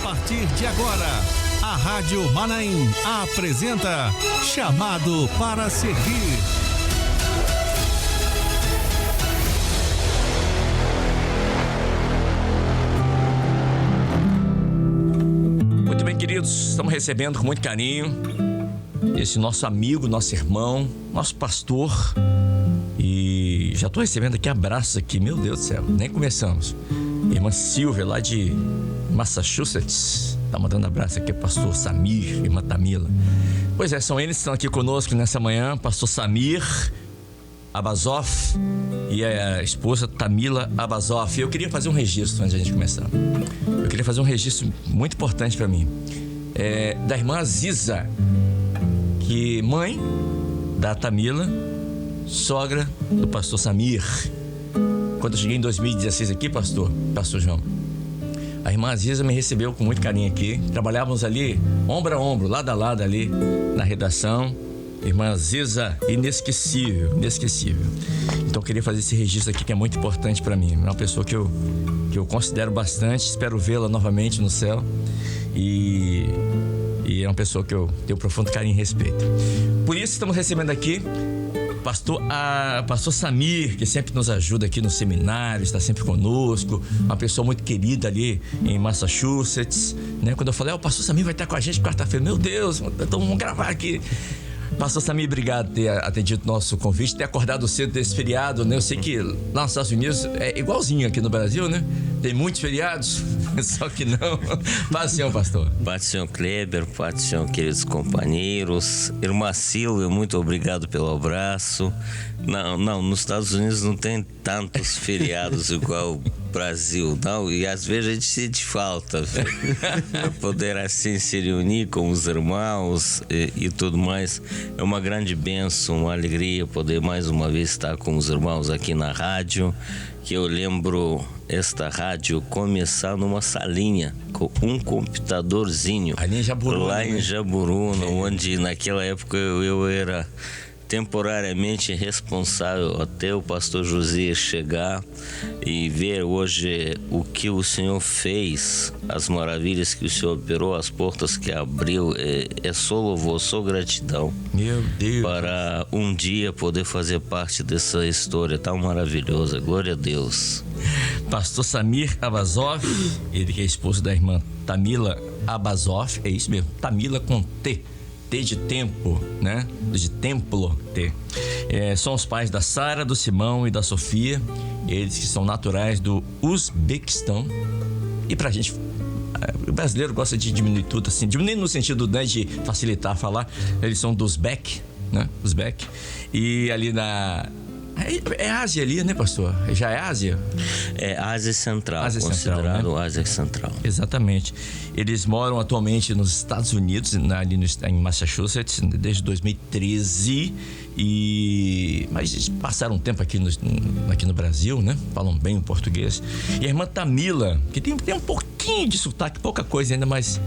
partir de agora, a Rádio Manaim apresenta Chamado para Servir. Muito bem, queridos, estamos recebendo com muito carinho esse nosso amigo, nosso irmão, nosso pastor. E já estou recebendo aqui abraços aqui, meu Deus do céu, nem começamos. Irmã Silvia, lá de Massachusetts, tá mandando abraço aqui, pastor Samir, irmã Tamila. Pois é, são eles que estão aqui conosco nessa manhã, pastor Samir Abazoff e a esposa Tamila Abazoff. Eu queria fazer um registro antes de a gente começar. Eu queria fazer um registro muito importante para mim, da irmã Aziza, que mãe da Tamila, sogra do pastor Samir. Quando eu cheguei em 2016 aqui, pastor João, a irmã Aziza me recebeu com muito carinho aqui. Trabalhávamos ali, ombro a ombro, lado a lado ali, na redação. Irmã Aziza, inesquecível. Então eu queria fazer esse registro aqui, que é muito importante para mim. É uma pessoa que eu considero bastante, espero vê-la novamente no céu. E é uma pessoa que eu tenho profundo carinho e respeito. Por isso estamos recebendo aqui pastor Samir, que sempre nos ajuda aqui no seminário, está sempre conosco, uma pessoa muito querida ali em Massachusetts, né? Quando eu falei, o pastor Samir vai estar com a gente quarta-feira, meu Deus, então vamos gravar aqui. Pastor Samir, obrigado por ter atendido o nosso convite, ter acordado cedo desse feriado, né? Eu sei que lá nos Estados Unidos é igualzinho aqui no Brasil, né? Tem muitos feriados, só que não. Paz do Senhor, pastor. Paz do Senhor, Kleber, paz do Senhor, queridos companheiros. Irmã Silvia, muito obrigado pelo abraço. Não, nos Estados Unidos não tem tantos feriados igual o Brasil, não, e às vezes a gente sente falta para poder assim se reunir com os irmãos e tudo mais. É uma grande bênção, uma alegria poder mais uma vez estar com os irmãos aqui na rádio, que eu lembro esta rádio começar numa salinha com um computadorzinho ali em Jaburuna, lá em Jaburuna, onde naquela época eu era temporariamente responsável até o pastor Josias chegar e ver hoje o que o Senhor fez, as maravilhas que o Senhor operou, as portas que abriu. É só louvor, só gratidão. Meu Deus. Para um dia poder fazer parte dessa história tão maravilhosa. Glória a Deus. Pastor Samir Abazoff, ele que é esposo da irmã Tamila Abazoff, é isso mesmo, Tamila com T de tempo, né? De templo, T. São os pais da Sara, do Simão e da Sofia, eles que são naturais do Uzbequistão. E pra gente, o brasileiro gosta de diminuir tudo assim, diminuir no sentido, né, de facilitar falar. Eles são do Uzbek, né? Uzbek. E ali é Ásia ali, né, pastor? Já é Ásia? É Ásia Central, considerado Central, né? Ásia Central. Exatamente. Eles moram atualmente nos Estados Unidos, ali em Massachusetts, desde 2013. Mas passaram um tempo aqui no Brasil, né? Falam bem o português. E a irmã Tamila, que tem um pouquinho de sotaque, pouca coisa ainda, mas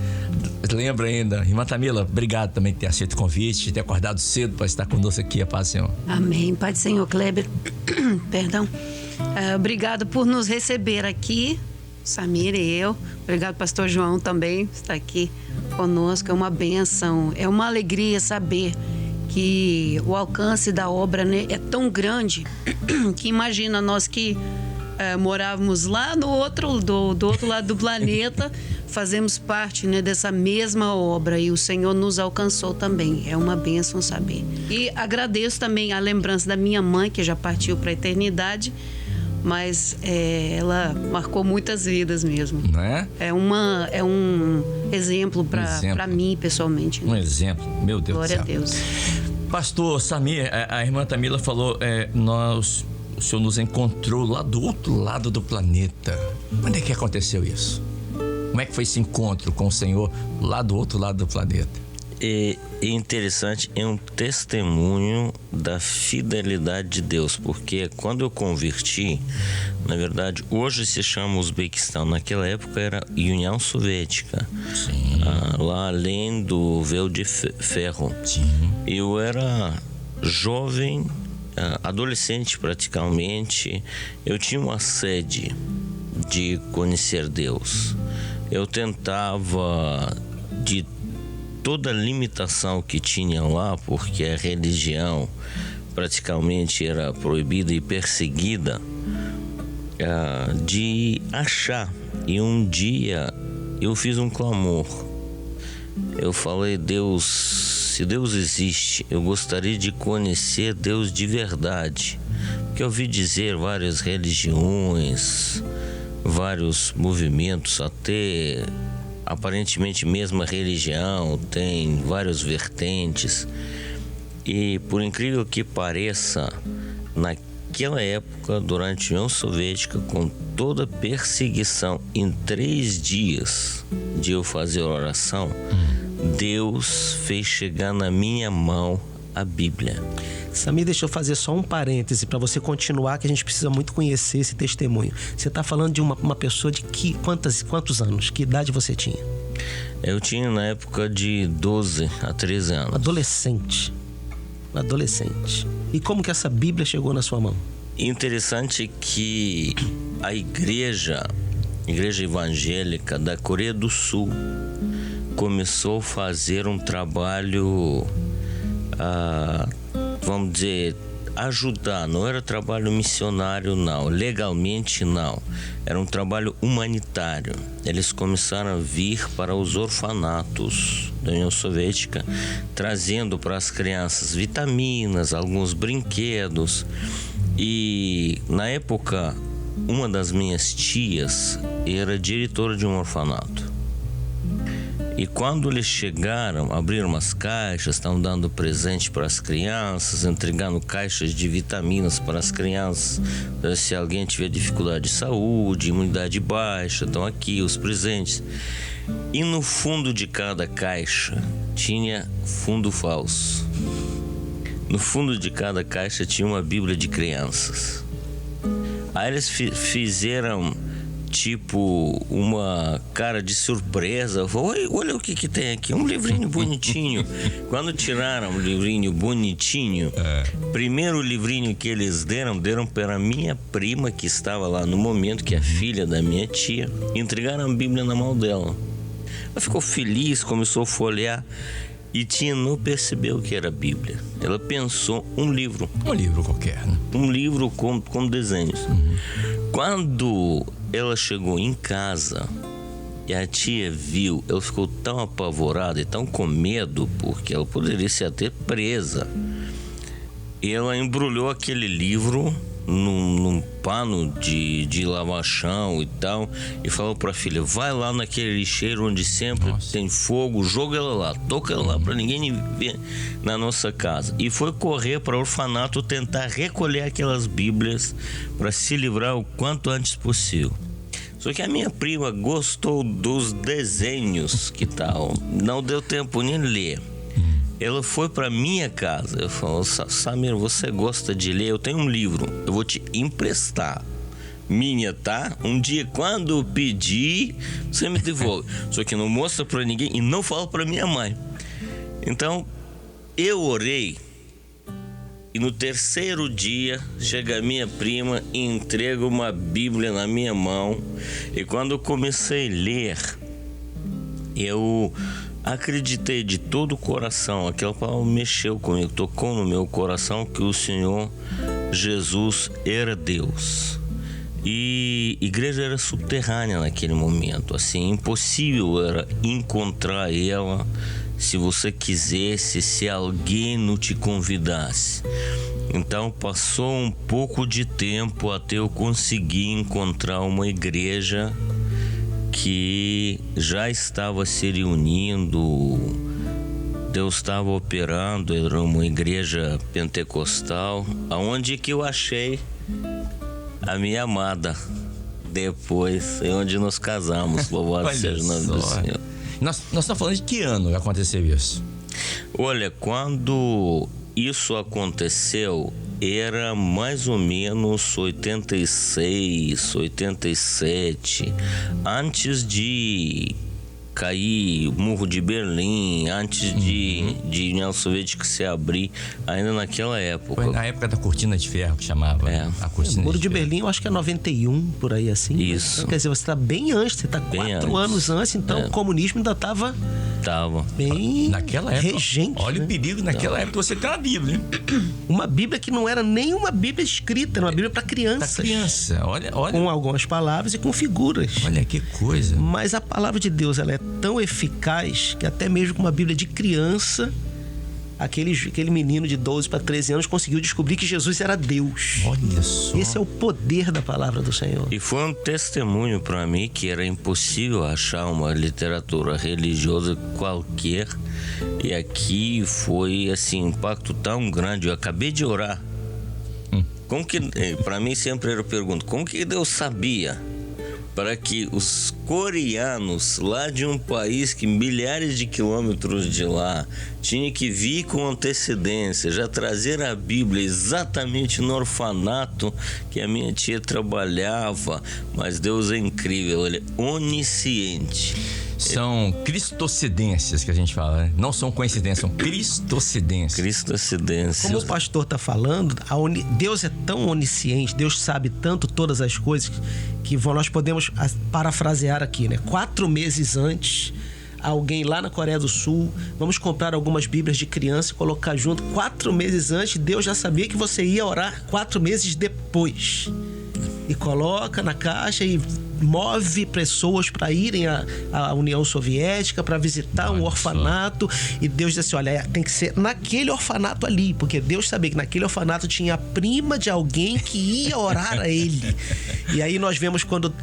lembra ainda. Irmã Tamila, obrigado também por ter aceito o convite, de ter acordado cedo para estar conosco aqui. A paz do Senhor. Amém. Paz do Senhor, Kleber. Perdão. Obrigado por nos receber aqui, Samir e eu. Obrigado, pastor João, também está aqui conosco. É uma bênção, é uma alegria saber que o alcance da obra, né, é tão grande que imagina nós que morávamos lá do outro lado do planeta, fazemos parte, né, dessa mesma obra, e o Senhor nos alcançou também. É uma bênção saber. E agradeço também a lembrança da minha mãe, que já partiu para a eternidade, mas ela marcou muitas vidas mesmo. Não é? É um exemplo para mim pessoalmente, né? Um exemplo, meu Deus do céu. Glória a Deus. Pastor Samir, a irmã Tamila falou, o Senhor nos encontrou lá do outro lado do planeta. Quando é que aconteceu isso? Como é que foi esse encontro com o Senhor lá do outro lado do planeta? É interessante, é um testemunho da fidelidade de Deus, porque quando eu converti, na verdade, hoje se chama Uzbequistão, naquela época era União Soviética. Sim. Lá além do véu de ferro. Sim. Eu era jovem, adolescente praticamente. Eu tinha uma sede de conhecer Deus. eu tentava, de toda a limitação que tinha lá, porque a religião praticamente era proibida e perseguida, de achar. E um dia eu fiz um clamor. Eu falei: Deus, se Deus existe, eu gostaria de conhecer Deus de verdade. Porque eu ouvi dizer várias religiões, vários movimentos, até aparentemente mesma religião, tem várias vertentes. E por incrível que pareça, naquela época, durante a União Soviética, com toda a perseguição, em 3 dias de eu fazer oração, Deus fez chegar na minha mão a Bíblia. Samir, deixa eu fazer só um parêntese para você continuar, que a gente precisa muito conhecer esse testemunho. Você está falando de uma pessoa de quantos anos? Que idade você tinha? Eu tinha na época de 12 a 13 anos. Adolescente. E como que essa Bíblia chegou na sua mão? Interessante que a igreja evangélica da Coreia do Sul começou a fazer um trabalho, vamos dizer, ajudar. Não era trabalho missionário, não. Legalmente, não. Era um trabalho humanitário. Eles começaram a vir para os orfanatos da União Soviética, trazendo para as crianças vitaminas, alguns brinquedos. E na época, uma das minhas tias era diretora de um orfanato. E quando eles chegaram, abriram umas caixas, estavam dando presente para as crianças, entregando caixas de vitaminas para as crianças. Se alguém tiver dificuldade de saúde, imunidade baixa, estão aqui os presentes. E no fundo de cada caixa tinha fundo falso. No fundo de cada caixa tinha uma Bíblia de crianças. Aí eles fizeram tipo uma cara de surpresa. Olha o que tem aqui, um livrinho bonitinho. Quando tiraram o livrinho bonitinho, primeiro livrinho que eles deram para minha prima, que estava lá no momento, que é filha da minha tia. Entregaram a Bíblia na mão dela. Ela ficou feliz, começou a folhear e não percebeu que era Bíblia. Ela pensou um livro qualquer, né? Um livro com desenhos. Quando ela chegou em casa e a tia viu, ela ficou tão apavorada e tão com medo, porque ela poderia ser até presa. E ela embrulhou aquele livro num pano de lavar chão e tal, e falou para a filha: vai lá naquele lixeiro onde sempre tem fogo, joga ela lá, toca ela lá para ninguém ver na nossa casa. E foi correr para o orfanato tentar recolher aquelas Bíblias para se livrar o quanto antes possível. Só que a minha prima gostou dos desenhos que tal, não deu tempo nem ler. Ela foi para minha casa. Eu falei: Samir, você gosta de ler? Eu tenho um livro, eu vou te emprestar. Minha, tá? Um dia, quando eu pedir, você me devolve. Só que não mostra para ninguém e não fala para minha mãe. Então, eu orei. E no 3º dia, chega a minha prima e entrega uma Bíblia na minha mão. E quando eu comecei a ler, eu acreditei de todo o coração. Aquela palavra mexeu comigo, tocou no meu coração, que o Senhor Jesus era Deus. E a igreja era subterrânea naquele momento, assim, impossível era encontrar ela se você quisesse, se alguém não te convidasse. Então passou um pouco de tempo até eu conseguir encontrar uma igreja que já estava se reunindo. Deus estava operando, era uma igreja pentecostal, aonde que eu achei a minha amada. Depois é onde nos casamos. Louvado seja o nome do Senhor. Nós estamos falando de que ano que aconteceu isso? Olha, quando isso aconteceu, era mais ou menos 86, 87, antes de cair o Muro de Berlim, antes de União Soviética se abrir, ainda naquela época. Foi na época da Cortina de Ferro que chamava. A Cortina O Muro de Ferro. Berlim, eu acho que é 91, por aí assim. Isso. Então, quer dizer, você está bem antes, você está 4 anos antes, então o comunismo ainda estava bem Naquela época. regente. Olha né? o perigo, naquela época você tem uma Bíblia, hein? Uma Bíblia que não era nem uma Bíblia escrita, era uma Bíblia para Da crianças. criança. Olha. Com algumas palavras e com figuras. Olha que coisa. Mas a palavra de Deus, ela é tão eficaz que até mesmo com uma Bíblia de criança, aquele menino de 12 para 13 anos conseguiu descobrir que Jesus era Deus. Olha só. Esse é o poder da palavra do Senhor. E foi um testemunho para mim que era impossível achar uma literatura religiosa qualquer. E aqui foi assim, um impacto tão grande. Eu acabei de orar. Como que, para mim sempre era a pergunta, como que Deus sabia para que os coreanos lá de um país que milhares de quilômetros de lá tinha que vir com antecedência, já trazer a Bíblia exatamente no orfanato que a minha tia trabalhava? Mas Deus é incrível, Ele é onisciente. São cristocedências que a gente fala, né? Não são coincidências, são cristocedências. Cristocedência. Como o pastor está falando, Deus é tão onisciente, Deus sabe tanto todas as coisas que nós podemos parafrasear aqui, né? 4 meses antes, alguém lá na Coreia do Sul, vamos comprar algumas Bíblias de criança e colocar junto. 4 meses antes, Deus já sabia que você ia orar 4 meses depois. E coloca na caixa e move pessoas para irem à União Soviética, para visitar um orfanato. E Deus diz assim, olha, tem que ser naquele orfanato ali, porque Deus sabia que naquele orfanato tinha a prima de alguém que ia orar a ele. E aí nós vemos quando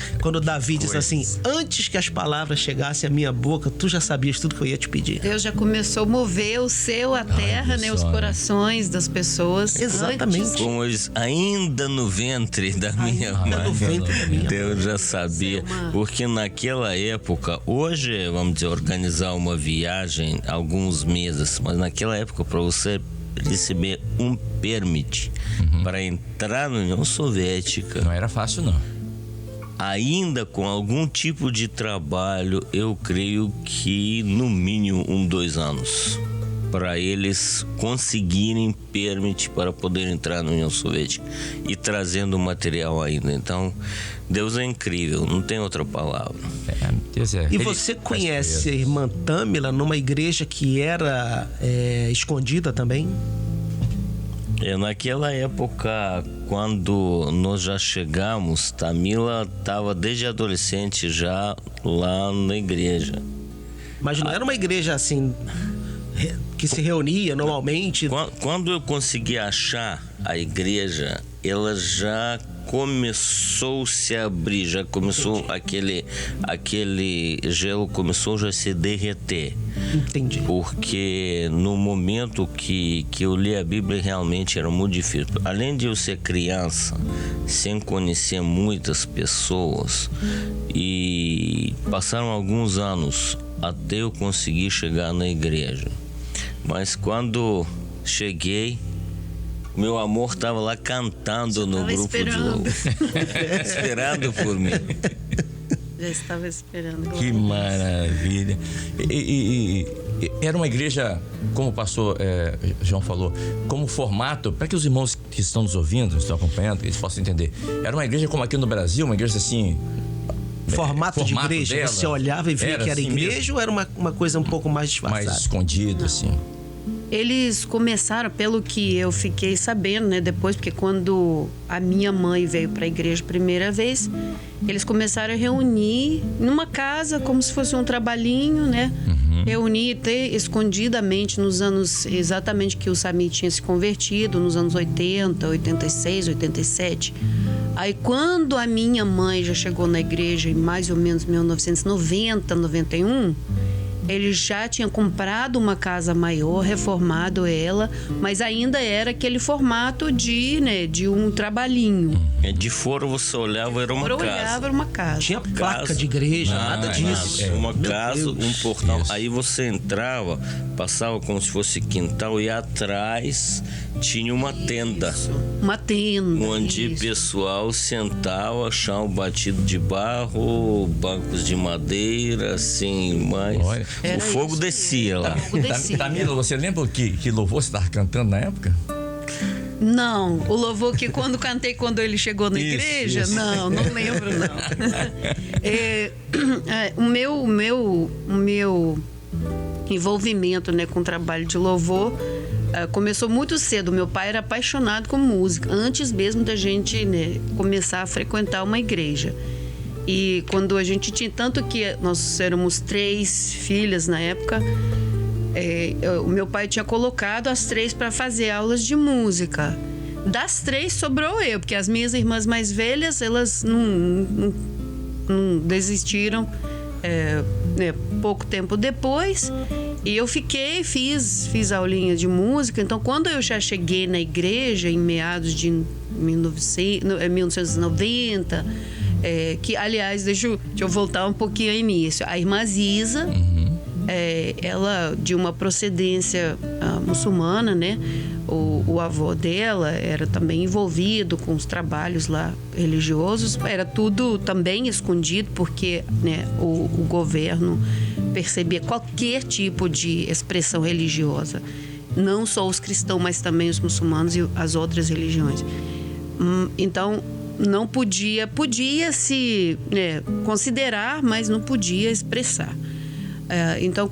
Davi diz assim, antes que as palavras chegassem à minha boca, tu já sabias tudo que eu ia te pedir. Deus já começou a mover o céu, a terra, né, os corações das pessoas. Exatamente. Antes. Como eles, ainda no ventre da minha mãe, no ventre da minha Deus já sabia. Porque naquela época, hoje, vamos dizer, organizar uma viagem alguns meses, mas naquela época, para você receber um permit para entrar na União Soviética, Não era fácil, não. ainda com algum tipo de trabalho, eu creio que no mínimo 2 anos para eles conseguirem permit para poder entrar na União Soviética e trazendo material ainda. Então, Deus é incrível, não tem outra palavra. Deus é. E você conhece a irmã Tâmila numa igreja que era escondida também? Naquela época, quando nós já chegamos, Tamila estava desde adolescente já lá na igreja. Mas não era uma igreja assim que se reunia normalmente? Quando eu consegui achar a igreja, ela já começou a se abrir, já começou aquele gelo começou já a se derreter. Entendi. Porque no momento que eu li a Bíblia realmente era muito difícil. Além de eu ser criança, sem conhecer muitas pessoas, e passaram alguns anos até eu conseguir chegar na igreja. Mas quando cheguei, meu amor estava lá cantando no grupo de louvor, esperando por mim. Já estava esperando. Que maravilha. E era uma igreja, como o pastor João falou, como formato, para que os irmãos que estão nos ouvindo, estão acompanhando, eles possam entender. Era uma igreja como aqui no Brasil, uma igreja assim... Formato de igreja, dela, você olhava e via que era assim igreja mesmo? ou era uma coisa um pouco mais disfarçada? Mais escondida, assim. Eles começaram, pelo que eu fiquei sabendo, né, depois, porque quando a minha mãe veio para a igreja a primeira vez, eles começaram a reunir numa casa, como se fosse um trabalhinho, né? Reunir escondidamente nos anos exatamente que o Samir tinha se convertido, nos anos 80, 86, 87. Aí quando a minha mãe já chegou na igreja em mais ou menos 1990, 91, ele já tinha comprado uma casa maior, reformado ela, mas ainda era aquele formato de um trabalhinho. De fora você olhava, era uma casa. Era uma casa. Tinha placa de igreja, nada disso. Uma casa, Deus. um portal. Isso. Aí você entrava, passava como se fosse quintal e atrás tinha uma tenda. Uma tenda. Onde o pessoal sentava, chão batido de barro, bancos de madeira, assim, mas Olha. o fogo isso descia lá. Tamila, você lembra que louvor você estava cantando na época? Não, o louvor que cantei quando ele chegou na Isso, igreja, isso. não lembro não. O meu envolvimento, né, com o trabalho de louvor começou muito cedo. Meu pai era apaixonado com música, antes mesmo da gente, né, começar a frequentar uma igreja. E quando a gente tinha, tanto que nós éramos 3 filhas na época, o meu pai tinha colocado as 3 para fazer aulas de música. Das 3 sobrou eu, porque as minhas irmãs mais velhas, elas não desistiram pouco tempo depois. E eu fiz aulinha de música. Então, quando eu já cheguei na igreja, em meados de 1990, que, aliás, deixa eu voltar um pouquinho ao início. A irmã Ziza, ela de uma procedência muçulmana, né? O avô dela era também envolvido com os trabalhos lá religiosos. Era tudo também escondido, porque, né, o governo percebia qualquer tipo de expressão religiosa. Não só os cristãos, mas também os muçulmanos e as outras religiões. Então, não podia se, né, considerar, mas não podia expressar. Então,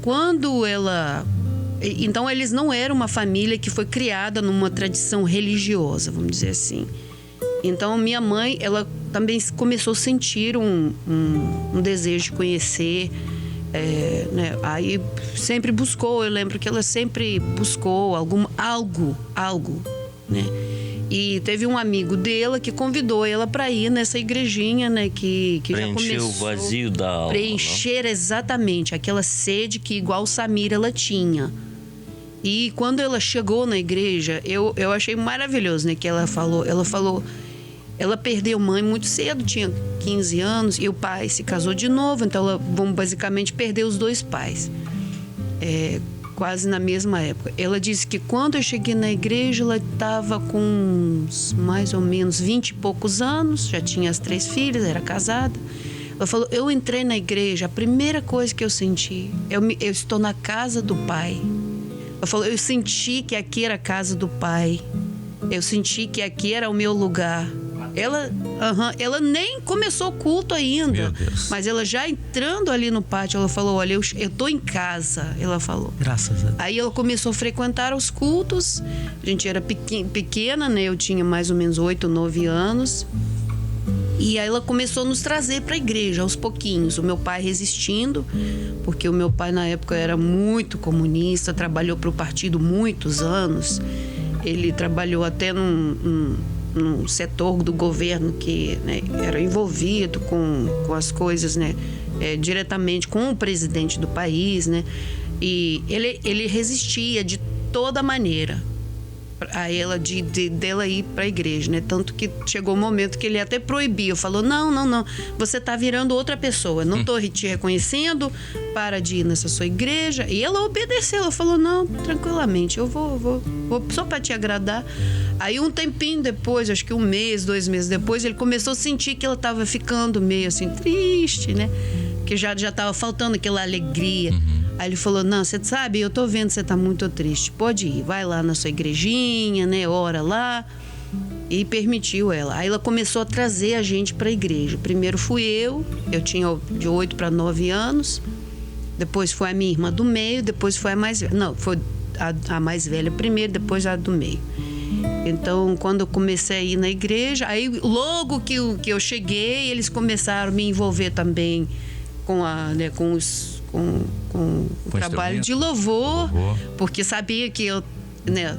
então, eles não eram uma família que foi criada numa tradição religiosa, vamos dizer assim. Então, minha mãe, ela também começou a sentir um desejo de conhecer, né? Aí sempre buscou, eu lembro que ela sempre buscou algo, né? E teve um amigo dela que convidou ela para ir nessa igrejinha, né? Que já começou Preencher o vazio da alma. Preencher, exatamente, aquela sede que igual Samira ela tinha. E quando ela chegou na igreja, eu achei maravilhoso, né? Que ela falou, ela perdeu mãe muito cedo, tinha 15 anos, e o pai se casou de novo, então ela, vamos basicamente perder os 2 pais. Quase na mesma época. Ela disse que quando eu cheguei na igreja, ela estava com mais ou menos 20 e poucos anos, já tinha as 3 filhas, era casada. Ela falou, eu entrei na igreja, a primeira coisa que eu senti, eu estou na casa do Pai. Ela falou, eu senti que aqui era a casa do Pai. Eu senti que aqui era o meu lugar. Ela nem começou o culto ainda. Meu Deus. Mas ela já entrando ali no pátio, ela falou, olha, eu tô em casa. Ela falou. Graças a Deus. Aí ela começou a frequentar os cultos. A gente era pequena, né? Eu tinha mais ou menos 8, 9 anos. E aí ela começou a nos trazer para a igreja, aos pouquinhos. O meu pai resistindo, porque o meu pai na época era muito comunista, trabalhou para o partido muitos anos. Ele trabalhou até num setor do governo que, né, era envolvido com as coisas, né, diretamente com o presidente do país, né? E ele resistia de toda maneira a ela dela ir para a igreja, né? Tanto que chegou um momento que ele até proibiu, falou, não, você tá virando outra pessoa, não tô te reconhecendo, para de ir nessa sua igreja. E ela obedeceu, ela falou, não, tranquilamente, eu vou só para te agradar. Aí um tempinho depois, acho que 1 mês, 2 meses depois, ele começou a sentir que ela tava ficando meio assim triste, né? Que já tava faltando aquela alegria. Aí ele falou, não, você sabe, eu tô vendo que você tá muito triste, pode ir, vai lá na sua igrejinha, né, ora lá. E permitiu ela. Aí ela começou a trazer a gente pra igreja. Primeiro fui eu tinha de 8 para 9 anos, depois foi a minha irmã do meio, depois foi a mais velha. Não, foi a mais velha primeiro, depois a do meio. Então, quando eu comecei a ir na igreja, aí logo que eu cheguei, eles começaram a me envolver também com o trabalho de louvor, porque sabia que eu, né,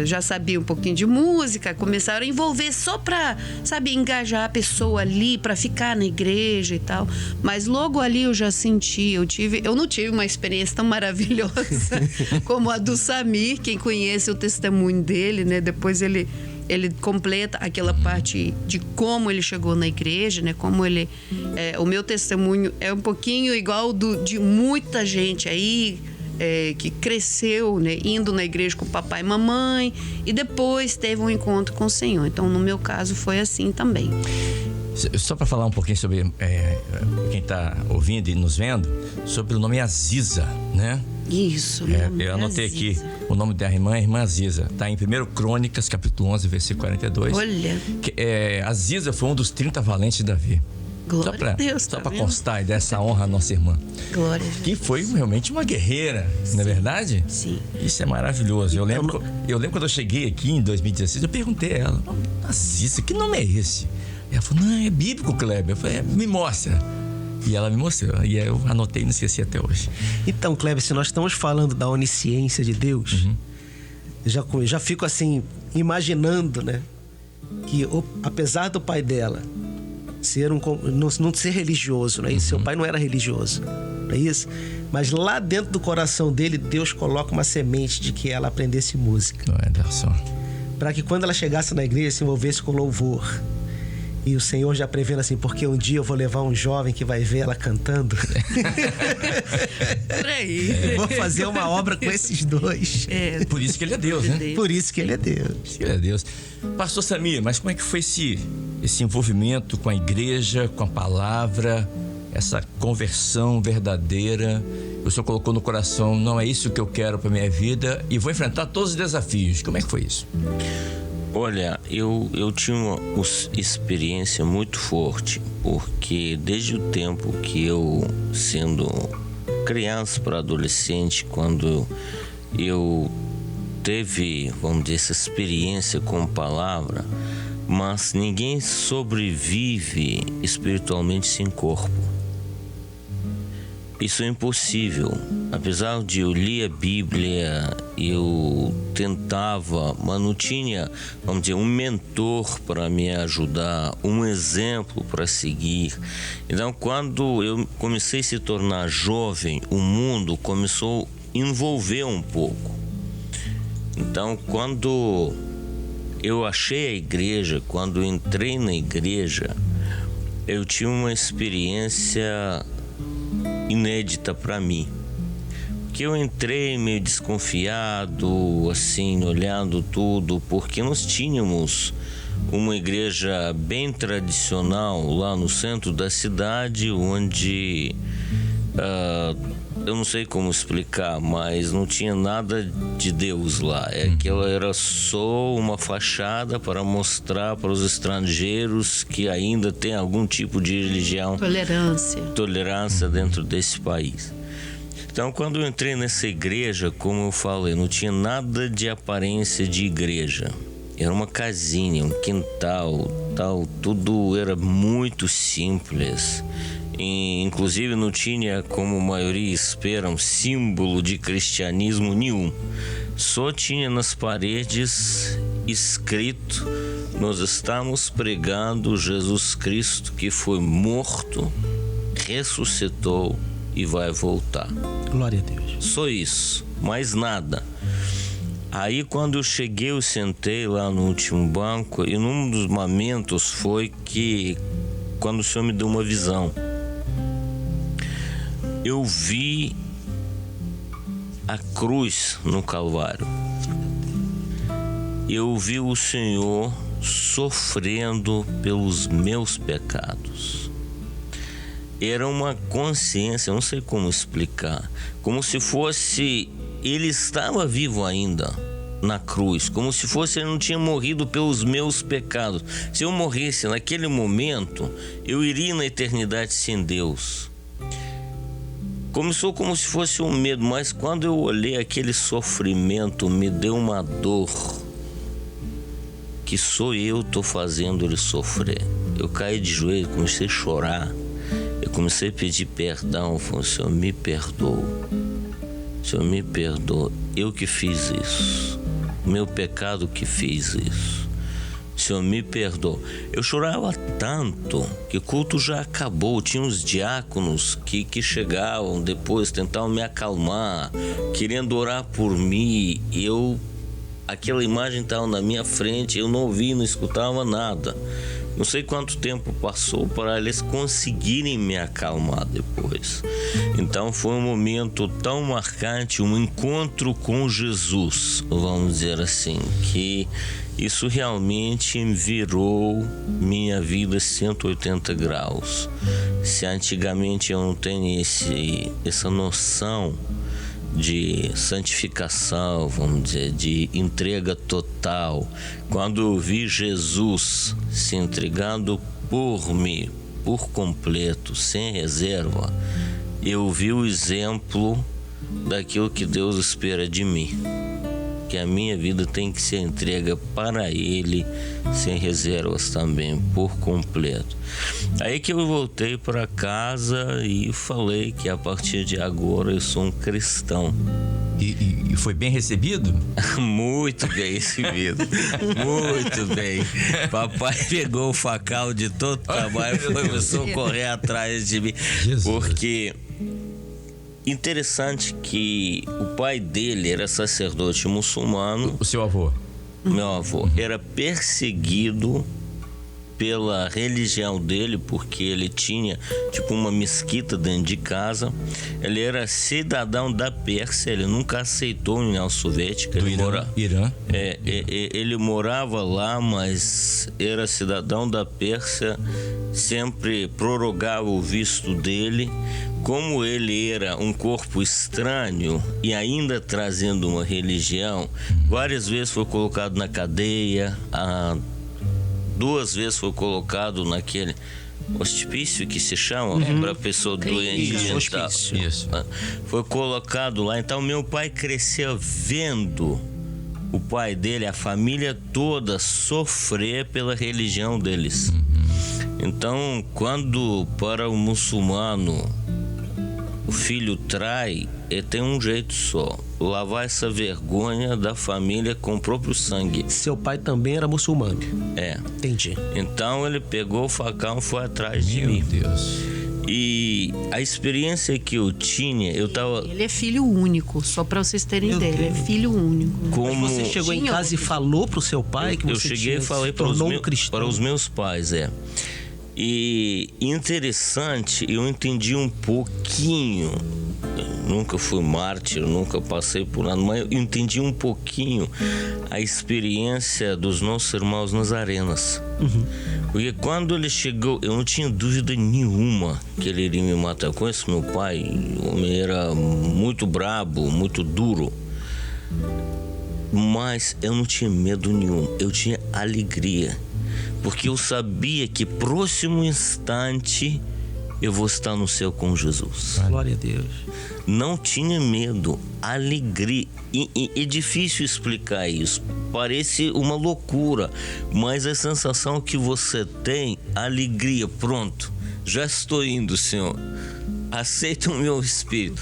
já sabia um pouquinho de música, começaram a envolver só para, sabe, engajar a pessoa ali para ficar na igreja e tal. Mas logo ali eu já senti, eu não tive uma experiência tão maravilhosa como a do Samir. Quem conhece o testemunho dele, né, depois ele ele completa aquela parte de como ele chegou na igreja, né? Como ele... o meu testemunho é um pouquinho igual de muita gente aí, que cresceu, né, indo na igreja com o papai e mamãe e depois teve um encontro com o Senhor. Então, no meu caso, foi assim também. Só para falar um pouquinho sobre quem está ouvindo e nos vendo, sobre o nome Aziza, né? Isso. Eu anotei aqui o nome da irmã, a irmã Aziza. Está em 1 Crônicas, capítulo 11, versículo 42. Olha. Aziza foi um dos 30 valentes de Davi. Glória a Deus. Só para constar e dar essa honra à nossa irmã. Glória a Deus. Que foi realmente uma guerreira, não é verdade? Sim. Isso é maravilhoso. Eu lembro quando eu cheguei aqui em 2016, eu perguntei a ela: Aziza, que nome é esse? Ela falou: não, é bíblico, Kleber. Eu falei: me mostra. E ela me mostrou. E eu anotei e não esqueci até hoje. Então, Kleber, se nós estamos falando da onisciência de Deus, eu já fico assim, imaginando, né? Que apesar do pai dela não ser religioso, não é isso? Seu pai não era religioso, não é isso? Mas lá dentro do coração dele, Deus coloca uma semente de que ela aprendesse música. Olha só. Para que quando ela chegasse na igreja, se envolvesse com louvor. E o Senhor já prevendo assim, porque um dia eu vou levar um jovem que vai ver ela cantando. Por aí. Vou fazer uma obra com esses dois. Por isso que ele é Deus, né? Por isso que ele é Deus. Por isso que ele é Deus. Pastor Samir, mas como é que foi esse envolvimento com a igreja, com a palavra, essa conversão verdadeira? O Senhor colocou no coração: não é isso que eu quero para minha vida e vou enfrentar todos os desafios. Como é que foi isso? Olha, eu tinha uma experiência muito forte, porque desde o tempo que eu, sendo criança para adolescente, quando eu teve, vamos dizer, essa experiência com a palavra, mas ninguém sobrevive espiritualmente sem corpo. Isso é impossível. Apesar de eu ler a Bíblia, eu tentava, mas não tinha, vamos dizer, um mentor para me ajudar, um exemplo para seguir. Então, quando eu comecei a se tornar jovem, o mundo começou a envolver um pouco. Então, quando eu achei a igreja, quando eu entrei na igreja, eu tive uma experiência inédita para mim, porque eu entrei meio desconfiado, assim, olhando tudo, porque nós tínhamos uma igreja bem tradicional lá no centro da cidade, onde eu não sei como explicar, mas não tinha nada de Deus lá. Aquela era só uma fachada para mostrar para os estrangeiros que ainda tem algum tipo de religião, tolerância dentro desse país. Então, quando eu entrei nessa igreja, como eu falei, não tinha nada de aparência de igreja. Era uma casinha, um quintal, tal, tudo era muito simples. Inclusive não tinha, como a maioria espera, um símbolo de cristianismo nenhum. Só tinha nas paredes escrito: nós estamos pregando Jesus Cristo, que foi morto, ressuscitou e vai voltar. Glória a Deus. Só isso, mais nada. Aí quando eu cheguei, eu sentei lá no último banco, e num dos momentos foi que, quando o Senhor me deu uma visão, eu vi a cruz no Calvário. Eu vi o Senhor sofrendo pelos meus pecados. Era uma consciência, eu não sei como explicar, como se fosse ele estava vivo ainda na cruz, como se fosse ele não tinha morrido pelos meus pecados. Se eu morresse naquele momento, eu iria na eternidade sem Deus. Começou como se fosse um medo, mas quando eu olhei aquele sofrimento, me deu uma dor que só eu estou fazendo ele sofrer. Eu caí de joelho, comecei a chorar. Eu comecei a pedir perdão. Falei: Senhor, me perdoa. Senhor, me perdoa. Eu que fiz isso. Meu pecado que fiz isso. Senhor, me perdoa. Eu chorava tanto que o culto já acabou. Tinha uns diáconos que chegavam depois, tentavam me acalmar, querendo orar por mim. Eu aquela imagem estava na minha frente, eu não ouvi, não escutava nada. Não sei quanto tempo passou para eles conseguirem me acalmar depois. Então foi um momento tão marcante, um encontro com Jesus, vamos dizer assim, que isso realmente virou minha vida 180 graus. Se antigamente eu não tenho essa noção de santificação, vamos dizer, de entrega total, quando eu vi Jesus se entregando por mim, por completo, sem reserva, eu vi o exemplo daquilo que Deus espera de mim, que a minha vida tem que ser entregue para Ele, sem reservas também, por completo. Aí que eu voltei para casa e falei que a partir de agora eu sou um cristão. E foi bem recebido? Muito bem recebido, muito bem. Papai pegou o facão de todo tamanho e começou a correr atrás de mim. Jesus. Porque interessante que o pai dele era sacerdote muçulmano. O seu avô? Meu avô era perseguido pela religião dele, porque ele tinha tipo uma mesquita dentro de casa. Ele era cidadão da Pérsia, ele nunca aceitou a União Soviética. Do Irã? Ele morava lá, mas era cidadão da Pérsia, sempre prorrogava o visto dele. Como ele era um corpo estranho e ainda trazendo uma religião, várias vezes foi colocado na cadeia, 2 vezes foi colocado naquele hospício que se chama para pessoa doente mental. Isso. Foi colocado lá. Então meu pai cresceu vendo o pai dele, a família toda sofrer pela religião deles. Então, quando para o muçulmano o filho trai, ele tem um jeito só: lavar essa vergonha da família com o próprio sangue. Seu pai também era muçulmano. É. Entendi. Então ele pegou o facão e foi atrás de mim. Meu Deus. E a experiência que eu tinha, eu tava... Ele é filho único, só para vocês terem ideia. Ele é filho único. Como... Você chegou em casa e falou pro seu pai que eu você cheguei e falei para os meus pais, E interessante, eu entendi um pouquinho. Eu nunca fui mártir, nunca passei por nada, mas eu entendi um pouquinho a experiência dos nossos irmãos nazarenas. Porque quando ele chegou, eu não tinha dúvida nenhuma que ele iria me matar. Eu conheço meu pai, o homem era muito brabo, muito duro. Mas eu não tinha medo nenhum, eu tinha alegria. Porque eu sabia que próximo instante eu vou estar no céu com Jesus. Glória a Deus. Não tinha medo, alegria. E é difícil explicar isso. Parece uma loucura, mas a sensação que você tem, alegria, pronto. Já estou indo, Senhor. Aceita o meu espírito.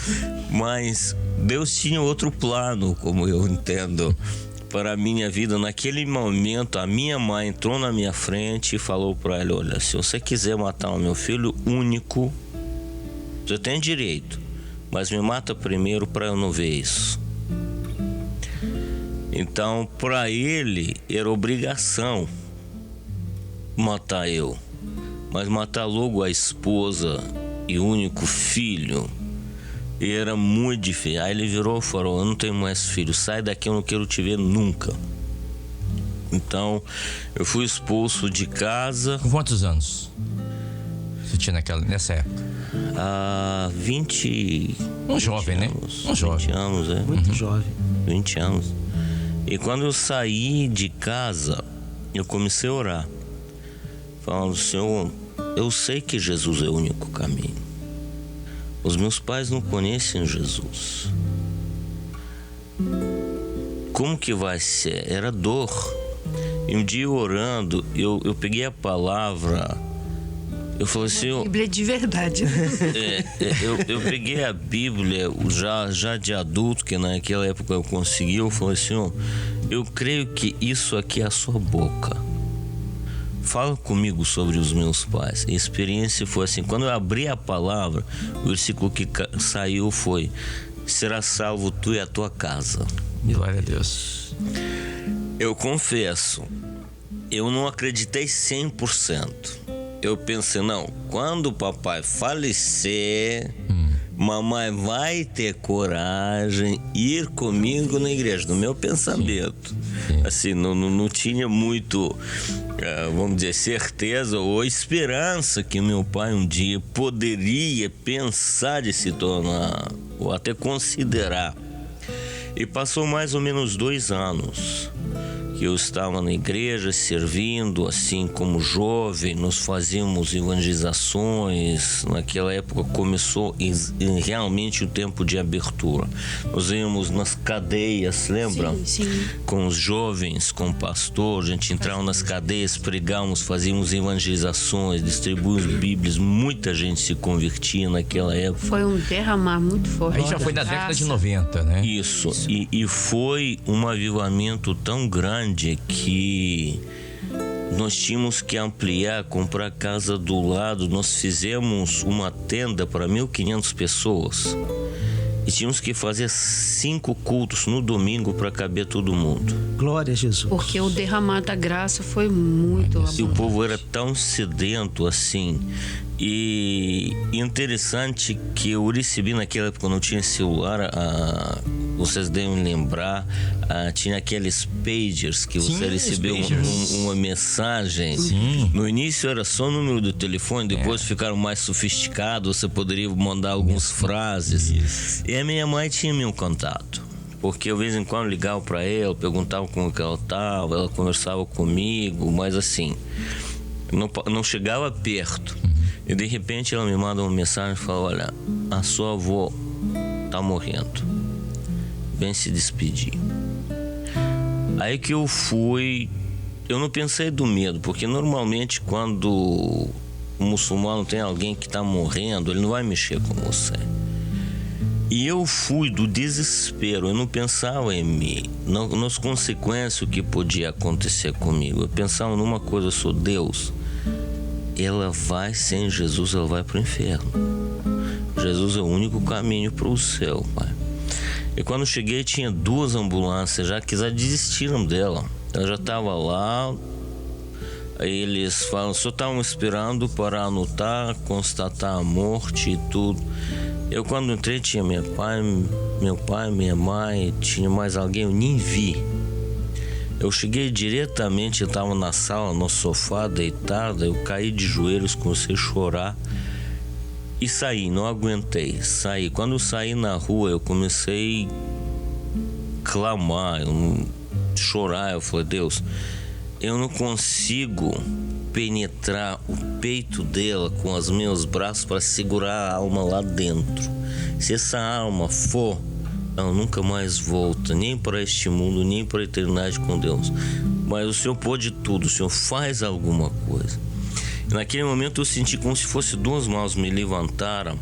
Mas Deus tinha outro plano, como eu entendo, para a minha vida. Naquele momento, a minha mãe entrou na minha frente e falou para ele: olha, se você quiser matar o meu filho único, você tem direito, mas me mata primeiro para eu não ver isso. Então, para ele, era obrigação matar eu, mas matar logo a esposa e o único filho era muito difícil. Aí ele virou e falou: eu não tenho mais filho, sai daqui, eu não quero te ver nunca. Então eu fui expulso de casa. Com quantos anos você tinha nessa época? 20. Um jovem, né? Um jovem. 20 anos, Muito jovem. 20 anos. E quando eu saí de casa, eu comecei a orar, falando: Senhor, eu sei que Jesus é o único caminho. Os meus pais não conhecem Jesus. Como que vai ser? Era dor. E um dia orando, eu peguei a palavra. Eu falei: Senhor, Bíblia de verdade. eu peguei a Bíblia já de adulto, que naquela época eu consegui. Eu falei: Senhor, eu creio que isso aqui é a sua boca. Fala comigo sobre os meus pais. A experiência foi assim: quando eu abri a palavra, o versículo que saiu foi: será salvo tu e a tua casa. Glória a Deus. Eu confesso, eu não acreditei 100%. Eu pensei, não, quando o papai falecer, mamãe vai ter coragem de ir comigo na igreja, no meu pensamento. Assim, não tinha muito, vamos dizer, certeza ou esperança que meu pai um dia poderia pensar de se tornar, ou até considerar. E passou mais ou menos 2 anos que eu estava na igreja servindo, assim como jovem, nós fazíamos evangelizações. Naquela época começou realmente o tempo de abertura. Nós íamos nas cadeias, lembra? Sim. Com os jovens, com o pastor, a gente entrava nas cadeias, pregávamos, fazíamos evangelizações, distribuímos Bíblias, muita gente se convertia naquela época. Foi um derramar muito forte. Aí já foi na década de 90, né? Isso. E foi um avivamento tão grande que nós tínhamos que ampliar, comprar casa do lado. Nós fizemos uma tenda para 1.500 pessoas e tínhamos que fazer 5 cultos no domingo para caber todo mundo. Glória a Jesus. Porque o derramar da graça foi muito E o abundante. povo era tão sedento assim. E interessante que eu recebi naquela época, não tinha celular, vocês devem lembrar, tinha aqueles pagers que você recebeu uma mensagem. No início era só o número do telefone, depois ficaram mais sofisticados, você poderia mandar algumas frases. E a minha mãe tinha meu contato, porque eu de vez em quando ligava para ela, perguntava como que ela estava, ela conversava comigo, mas assim, não chegava perto. E de repente ela me manda uma mensagem e fala: olha, a sua avó tá morrendo, vem se despedir. Aí que eu fui, eu não pensei do medo, porque normalmente quando o muçulmano tem alguém que tá morrendo, ele não vai mexer com você. E eu fui do desespero, eu não pensava em mim, nas consequências que podia acontecer comigo. Eu pensava numa coisa só: Deus, ela vai, sem Jesus, ela vai para o inferno. Jesus é o único caminho para o céu, pai. E quando cheguei, tinha 2 ambulâncias já que já desistiram dela. Ela já estava lá. Aí eles falam, só estavam esperando para anotar, constatar a morte e tudo. Eu quando entrei tinha meu pai, minha mãe, tinha mais alguém, eu nem vi. Eu cheguei diretamente, eu estava na sala, no sofá, deitado, eu caí de joelhos, comecei a chorar e saí, não aguentei, saí. Quando eu saí na rua, eu comecei a clamar, chorar, eu falei, Deus, eu não consigo penetrar o peito dela com os meus braços para segurar a alma lá dentro. Se essa alma for, ela nunca mais volta, nem para este mundo, nem para a eternidade com Deus. Mas o Senhor pode tudo, o Senhor faz alguma coisa. E naquele momento eu senti como se fosse 2 mãos me levantaram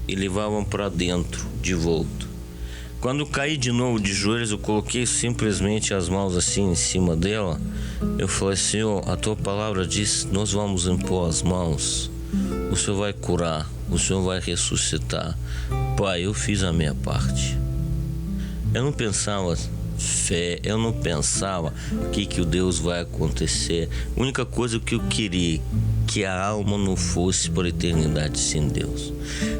e levavam para dentro, de volta. Quando eu caí de novo de joelhos, eu coloquei simplesmente as mãos assim em cima dela. Eu falei, Senhor, a tua palavra diz, nós vamos impor as mãos. O Senhor vai curar, o Senhor vai ressuscitar. Pai, eu fiz a minha parte. Eu não pensava fé, eu não pensava o que o Deus vai acontecer. A única coisa que eu queria, que a alma não fosse para a eternidade sem Deus.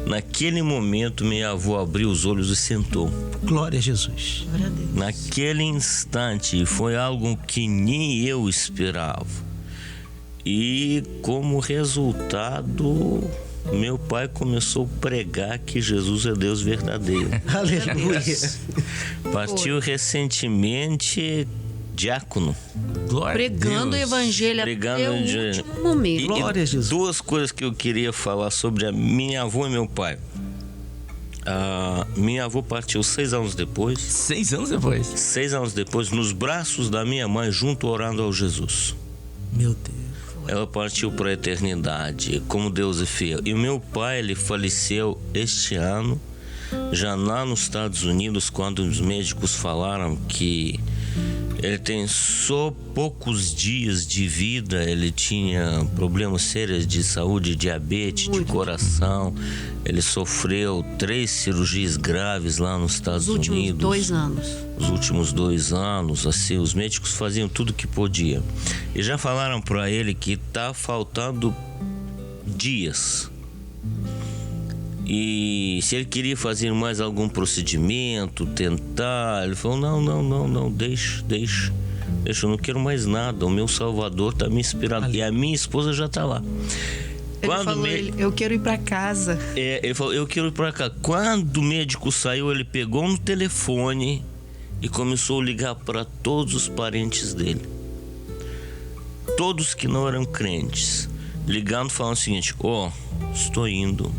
Naquele momento, minha avó abriu os olhos e sentou. Glória a Jesus. Glória a Deus. Naquele instante, foi algo que nem eu esperava. E como resultado, meu pai começou a pregar que Jesus é Deus verdadeiro. Aleluia. Partiu recentemente diácono. Glória Pregando a o Deus. evangelho Pregando até o o evangelho. último momento. Glória a Jesus. 2 coisas que eu queria falar sobre a minha avó e meu pai. Minha avó partiu 6 anos depois. 6 anos depois. 6 anos depois, nos braços da minha mãe, junto orando ao Jesus. Meu Deus. Ela partiu para a eternidade, como Deus é fiel. E o meu pai, ele faleceu este ano, já lá nos Estados Unidos, quando os médicos falaram que Ele tem só poucos dias de vida. Ele tinha problemas sérios de saúde, diabetes, de coração. Ele sofreu 3 cirurgias graves lá nos Estados Unidos. Os últimos 2 anos. Os últimos 2 anos, assim, os médicos faziam tudo que podia. E já falaram para ele que tá faltando dias. E se ele queria fazer mais algum procedimento, tentar, ele falou, não, deixa, eu não quero mais nada, o meu Salvador tá me esperando. E a minha esposa já tá lá. Ele falou, eu quero ir para casa. Ele falou, eu quero ir para cá. Quando o médico saiu, ele pegou no telefone e começou a ligar para todos os parentes dele. Todos que não eram crentes. Ligando, falando o seguinte, estou indo.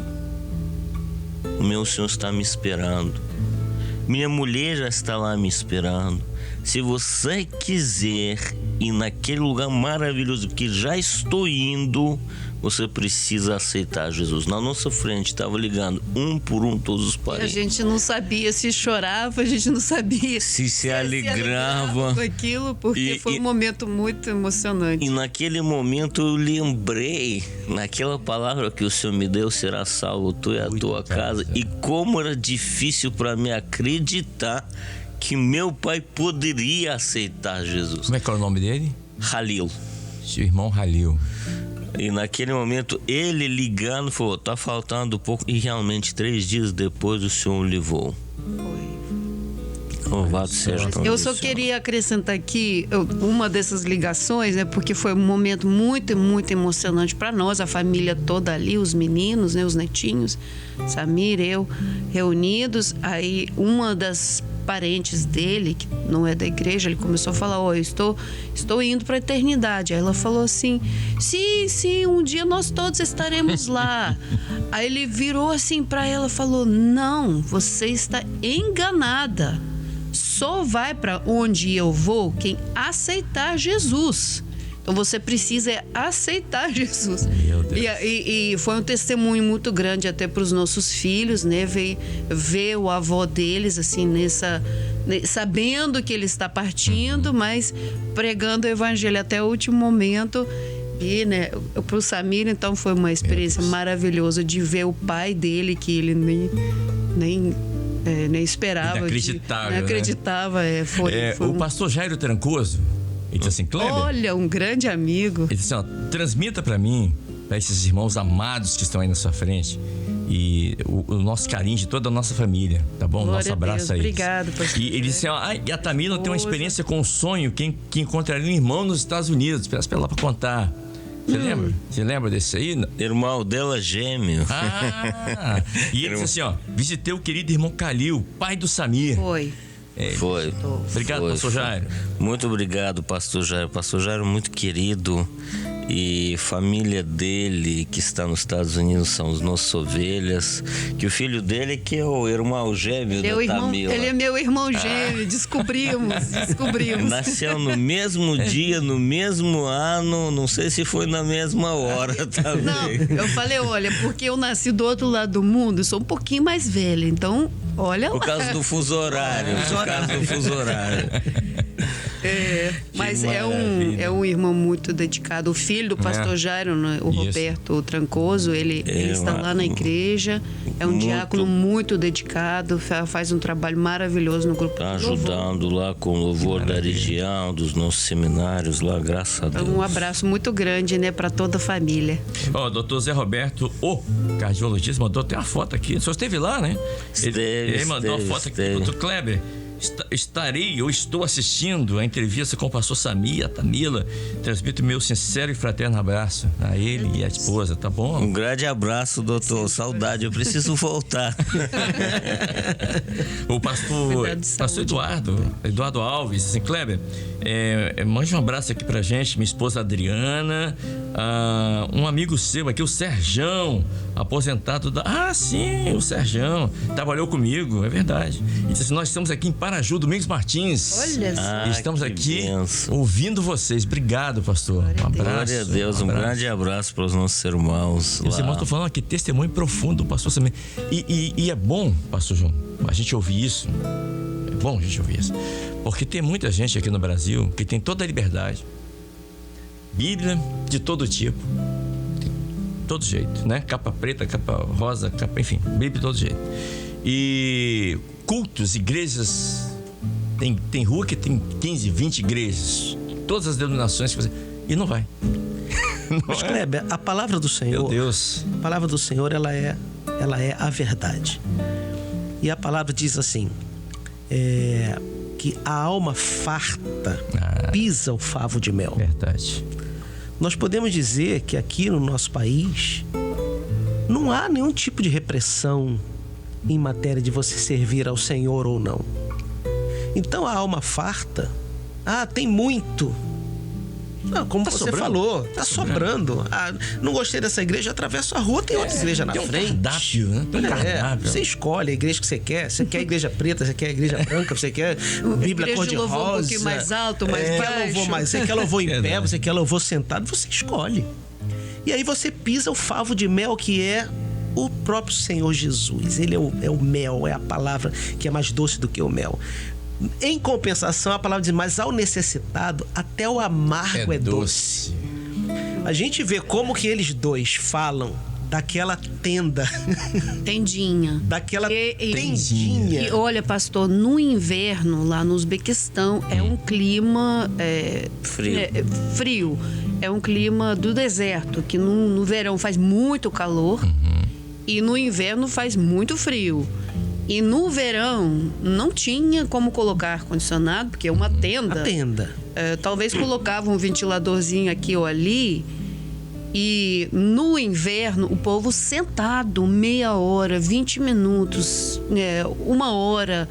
O meu Senhor está me esperando. Minha mulher já está lá me esperando. Se você quiser ir naquele lugar maravilhoso que já estou indo, você precisa aceitar Jesus. Na nossa frente estava ligando um por um todos os parentes. A gente não sabia se chorava, a gente não sabia se alegrava com aquilo, porque foi um momento muito emocionante. E naquele momento eu lembrei, naquela palavra que o Senhor me deu, será salvo tu e a tua casa. E como era difícil para mim acreditar que meu pai poderia aceitar Jesus. Como é que é o nome dele? Halil. Seu irmão Halil. E naquele momento ele ligando falou, tá faltando pouco. E realmente 3 dias depois o Senhor o levou. Louvado seja o nome Eu do só Senhor. queria acrescentar aqui uma dessas ligações, né? Porque foi um momento muito, muito emocionante para nós, a família toda ali, os meninos, né? Os netinhos, Samir, eu, reunidos. Aí uma das parentes dele, que não é da igreja, ele começou a falar, eu estou indo para a eternidade. Aí ela falou assim, sim, um dia nós todos estaremos lá. Aí ele virou assim para ela e falou, não, você está enganada. Só vai para onde eu vou quem aceitar Jesus. Então você precisa aceitar Jesus. Meu Deus. E foi um testemunho muito grande até para os nossos filhos, né? Ver o avô deles assim sabendo que ele está partindo, mas pregando o evangelho até o último momento. E, né, para o Samir, então, foi uma experiência maravilhosa de ver o pai dele, que ele nem esperava. Inacreditável, não acreditava. Foi o pastor Jairo Trancoso, ele disse assim, Kleber, olha, um grande amigo. ele disse assim, transmita para mim, para esses irmãos amados que estão aí na sua frente, e o nosso carinho de toda a nossa família, tá bom? Glória Nosso abraço a Deus. aí. Obrigado, pastor. E ele disse assim, e a Tamila tem uma experiência com um sonho que encontraria um irmão nos Estados Unidos. Peço pra ela para contar. Você lembra? Você lembra desse aí? Irmão dela gêmeo. E ele disse assim, visitei o querido irmão Calil, pai do Samir. Foi. Foi. Obrigado, pastor Jairo. Muito obrigado, pastor Jairo. Pastor Jairo muito querido. E família dele que está nos Estados Unidos são os nossos ovelhas. Que o filho dele que é o irmão gêmeo da Tamila. Ele é meu irmão gêmeo, descobrimos. Nasceu no mesmo dia, no mesmo ano, não sei se foi na mesma hora também. Não, eu falei, olha, porque eu nasci do outro lado do mundo, eu sou um pouquinho mais velha, então, olha lá. Por causa do fuso horário. Mas é um irmão muito dedicado. O filho do pastor Jairo, né, o Roberto Trancoso, ele está lá na igreja. É um diácono muito dedicado, faz um trabalho maravilhoso no grupo. Está ajudando lá com o louvor da região, dos nossos seminários lá, graças a Deus. Um abraço muito grande, né, para toda a família. Doutor Zé Roberto, o cardiologista, mandou até uma foto aqui. O senhor esteve lá, né? Ele mandou uma foto aqui. Doutor Kleber, estou assistindo a entrevista com o pastor Samir, a Tamila. Transmito meu sincero e fraterno abraço a ele e a esposa, tá bom? Um grande abraço, doutor. Saudade, eu preciso voltar. O pastor Eduardo Alves, assim, Kleber, mande um abraço aqui pra gente, minha esposa Adriana, um amigo seu aqui, o Serjão, aposentado da... sim, o Serjão, trabalhou comigo, é verdade. E disse assim, nós estamos aqui em Paraju, Domingos Martins. Olha só. Estamos aqui benção. ouvindo vocês. Obrigado, pastor. Um abraço. Glória a Deus, um grande abraço para os nossos irmãos. Os irmãos estão falando aqui, testemunho profundo do pastor Samir. E é bom, pastor João, a gente ouvir isso. É bom a gente ouvir isso. Porque tem muita gente aqui no Brasil que tem toda a liberdade. Bíblia de todo tipo. De todo jeito, né? Capa preta, capa rosa, capa... Enfim, Bíblia de todo jeito. E cultos, igrejas... Tem rua que tem 15, 20 igrejas. Todas as denominações que você... E não vai. Mas, Kleber, a palavra do Senhor... Meu Deus. A palavra do Senhor, ela é a verdade. E a palavra diz assim... que a alma farta pisa o favo de mel. Verdade. Nós podemos dizer que aqui no nosso país não há nenhum tipo de repressão em matéria de você servir ao Senhor ou não. Então a alma farta, tem muito. Não, como Tá você sobrando. falou, tá sobrando. Não gostei dessa igreja, atravesso a rua, tem outra igreja na tem um frente. cardápio, né? Tem um cardápio. Você escolhe a igreja que você quer. Você quer a igreja preta, você quer a igreja branca, você quer Bíblia Igreja de louvor cor-de-rosa. um pouquinho mais alto, mais baixo. Você quer louvor em pé, Verdade. você quer louvor sentado, você escolhe. E aí você pisa o favo de mel, que é o próprio Senhor Jesus. Ele é o mel, é a palavra que é mais doce do que o mel. Em compensação, a palavra diz, mas ao necessitado, até o amargo é doce. A gente vê como que eles dois falam daquela tenda. Tendinha. Daquela E tendinha. olha, pastor, no inverno, lá no Uzbequistão, é um clima Frio. frio. É um clima do deserto, que no verão faz muito calor e no inverno faz muito frio. E no verão não tinha como colocar ar-condicionado, porque é uma tenda. A tenda. Talvez colocava um ventiladorzinho aqui ou ali. E no inverno, o povo sentado meia hora, 20 minutos, 1 hora,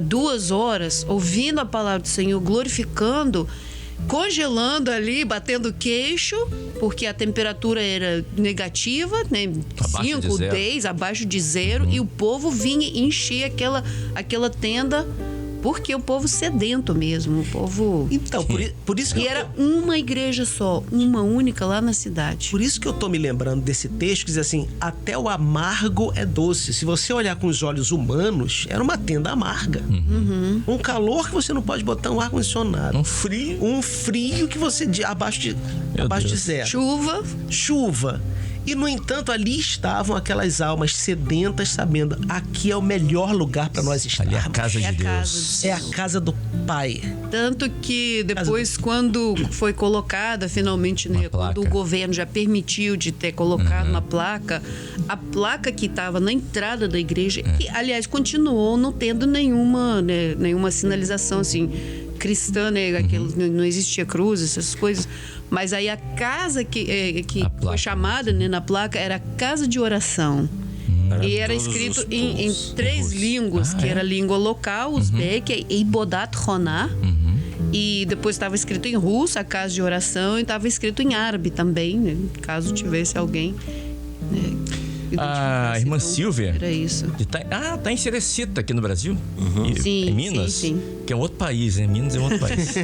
2 horas, ouvindo a palavra do Senhor, glorificando, congelando ali, batendo queixo, porque a temperatura era negativa, né? Abaixo de 5, zero. 10, abaixo de zero, e o povo vinha encher aquela tenda, porque o povo sedento mesmo, o povo... Então, por isso que E era uma igreja só, uma única lá na cidade. Por isso que eu tô me lembrando desse texto que diz assim, até o amargo é doce. Se você olhar com os olhos humanos, era uma tenda amarga. Um calor que você não pode botar um ar-condicionado. Um frio. Um frio que você... abaixo de Deus. zero. Chuva. E, no entanto, ali estavam aquelas almas sedentas, sabendo, aqui é o melhor lugar para nós estarmos. Ali é a casa É a de casa Deus. É a casa do Pai. Tanto que depois, quando foi colocada finalmente, né, Uma placa. quando o governo já permitiu de ter colocado uma placa, a placa que estava na entrada da igreja, que aliás continuou não tendo nenhuma sinalização assim cristã, né? Não existia cruz, essas coisas. Mas aí a casa que foi chamada, né, na placa era Casa de Oração. E era todos escrito os em povos. 3 línguas, que era a língua local, uzbeque, e Ibodat Roná. E depois estava escrito em russo, a Casa de Oração, e estava escrito em árabe também, né, caso tivesse alguém. A irmã Silvia. Era isso. Tá em Cerecita, aqui no Brasil. Sim, em Minas. sim. Que é um outro país, né? Minas é um outro país.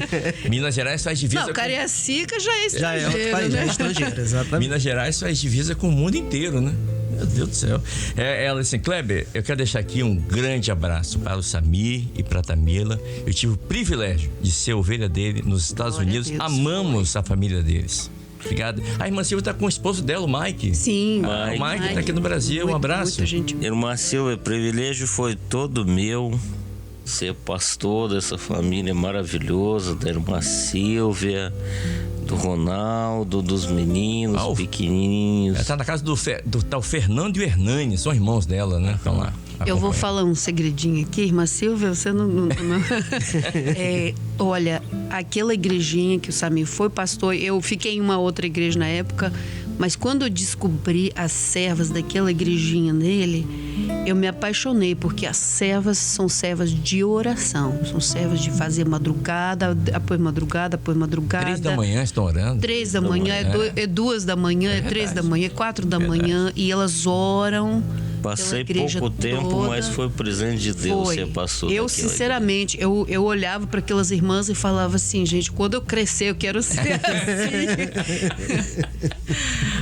Minas Gerais faz divisa Não, Cariacica já é Já é estrangeiro, outro país, já é né? estrangeiro, exatamente. Minas Gerais faz divisa com o mundo inteiro, né? Meu Deus do céu. Ela assim, Kleber, eu quero deixar aqui um grande abraço para o Samir e para a Tamila. Eu tive o privilégio de ser ovelha dele nos Estados Glória a Unidos. Deus. Amamos a família deles. Obrigado. A irmã Silvia está com o esposo dela, o Mike. Sim. O Mike está aqui no Brasil. Um abraço. Muita gente. Irmã Silvia, o privilégio foi todo meu ser pastor dessa família maravilhosa, da irmã Silvia, do Ronaldo, dos meninos pequenininhos. Ela tá na casa do tal Fernando e o Hernani, são irmãos dela, né? Estão lá. Eu vou falar um segredinho aqui, irmã Silvia, você não... olha, aquela igrejinha que o Samir foi pastor, eu fiquei em uma outra igreja na época, mas quando eu descobri as servas daquela igrejinha dele, eu me apaixonei, porque as servas são servas de oração, são servas de fazer madrugada, após madrugada, após madrugada. 3 da manhã estão orando. 3 da manhã, é 2 da manhã, é 3 da manhã, é 4 da manhã, e elas oram Passei igreja pouco tempo, toda. mas foi presente de Deus. Foi. Você passou Eu, daquela sinceramente, eu olhava para aquelas irmãs e falava assim, gente, quando eu crescer, eu quero ser assim.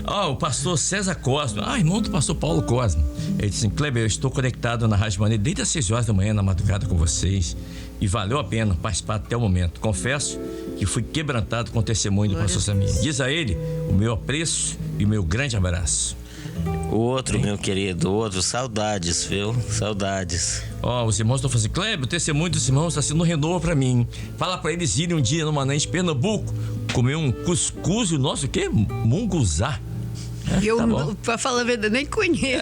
Ó, o pastor César Cosmo, irmão do pastor Paulo Cosmo. Ele disse assim: Kleber, eu estou conectado na Rádio Manaim desde as 6 horas da manhã, na madrugada com vocês. E valeu a pena participar até o momento. Confesso que fui quebrantado com o testemunho do pastor Samir. Diz a ele o meu apreço e o meu grande abraço. O outro, meu querido, saudades, viu? Saudades. Ó, os irmãos estão falando assim: Kleber, o testemunho dos irmãos está sendo um renovo pra mim. Fala pra eles irem um dia no Manaim de Pernambuco comer um cuscuz e o nosso o quê? Munguzá. Eu, Tá pra falar a verdade, nem conheço.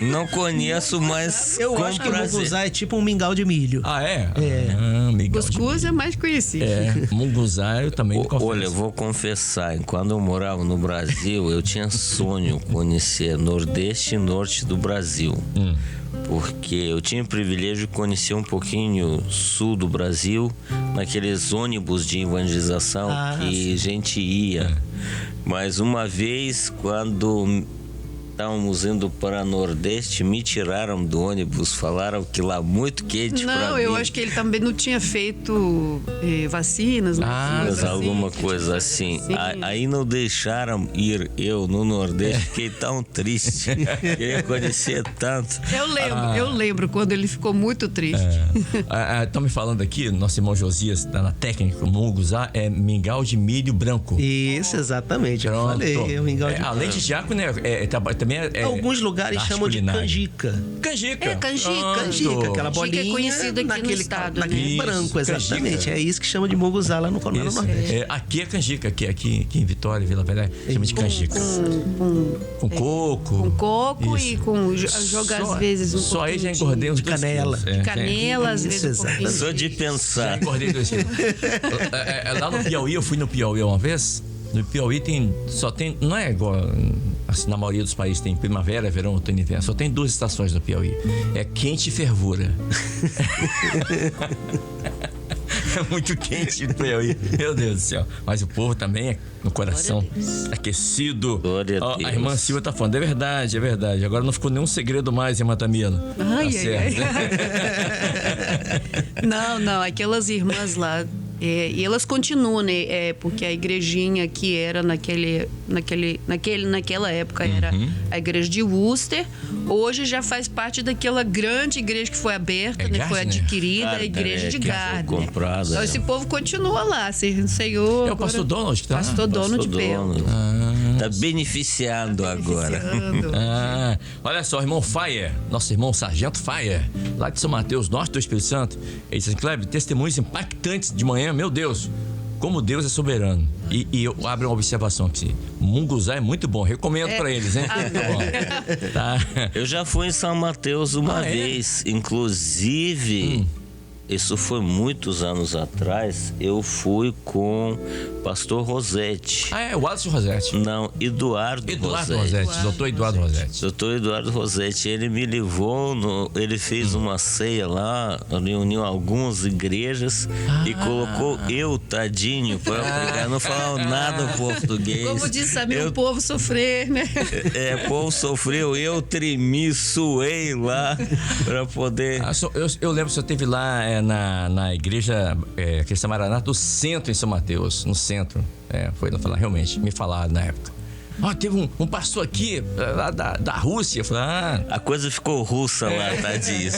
Não conheço, mas Eu com acho que o prazer. munguzá é tipo um mingau de milho. Ah, é? É. Miguel de Cuscuz é mais conhecido. Munguzá eu também confesso. Olha, eu vou confessar, quando eu morava no Brasil, eu tinha sonho conhecer Nordeste e Norte do Brasil. Porque eu tinha o privilégio de conhecer um pouquinho sul do Brasil, naqueles ônibus de evangelização que a gente ia. Mas uma vez, quando estávamos indo para Nordeste, me tiraram do ônibus, falaram que lá muito quente para mim. Não, eu acho que ele também não tinha feito vacinas. Mas alguma coisa assim. Sim. Aí não deixaram ir eu no Nordeste, fiquei tão triste. Queria conhecer tanto. Eu lembro quando ele ficou muito triste. Estão me falando aqui, nosso irmão Josias, tá na técnica, o munguzá é mingau de milho branco. Isso, exatamente. Eu Pronto. falei, é um mingau de milho. Além de diácono, também é Alguns lugares arte chamam de culinária. canjica. Canjica. Canjica. Canjica, aquela bolinha. é conhecido aqui no estado, naquele né? branco, Isso, exatamente. canjica. É isso que chama de munguzá lá no Nordeste. Aqui é canjica, aqui em Vitória, Vila Velha, chama de canjica. Com coco. Com coco Isso. e com joga às vezes um Só aí já pouquinho engordei uns de 2 canela. quilos. de canela, às Isso, vezes um pouquinho. Só de Já pensar. engordei 2 quilos. Lá no Piauí, eu fui no Piauí uma vez. No Piauí só tem, não é igual assim, na maioria dos países tem primavera, verão, outono e inverno. Só tem 2 estações no Piauí. É quente e fervura. É muito quente no Piauí. Meu Deus do céu. Mas o povo também é no coração aquecido. Glória a Ó, Deus. a irmã Silvia tá falando, é verdade, é verdade. Agora não ficou nenhum segredo mais, irmã Tamila. Ai, Tá ai, certo. Não, aquelas irmãs lá. E elas continuam, né? Porque a igrejinha que era naquela época era a igreja de Worcester. Hoje já faz parte daquela grande igreja que foi aberta, né? Foi Gardner. adquirida, a igreja de que foi Gardner. comprada, Então esse povo continua lá, Senhor. É o pastor Donald que tá lá? Pastor Donald Bell. Tá beneficiando agora. Olha só, irmão Fire, nosso irmão Sargento Fire, lá de São Mateus, norte do Espírito Santo. Ele disse assim: Kleber, testemunhos impactantes de manhã, meu Deus, como Deus é soberano. E eu abro uma observação aqui: munguzá é muito bom, recomendo pra eles, hein? Muito bom. Tá. Eu já fui em São Mateus uma vez, inclusive. Isso foi muitos anos atrás. Eu fui com pastor Rosete. É o Alisson Rosete. Não, Eduardo Rosete. Doutor Eduardo Rosete. Doutor Eduardo Rosete, ele me levou, ele fez uma ceia lá, reuniu algumas igrejas e colocou eu, tadinho, para pregar. Não falava nada português. Como disse, sabe, o povo sofrer, né? O povo sofreu, eu tremi, suei lá para poder... Eu lembro que você esteve lá na igreja Cristã Maranata do centro em São Mateus, no centro. Foi lá falar, realmente, me falaram na época. Teve um pastor aqui, lá da Rússia. Eu falei, A coisa ficou russa lá, tadinho.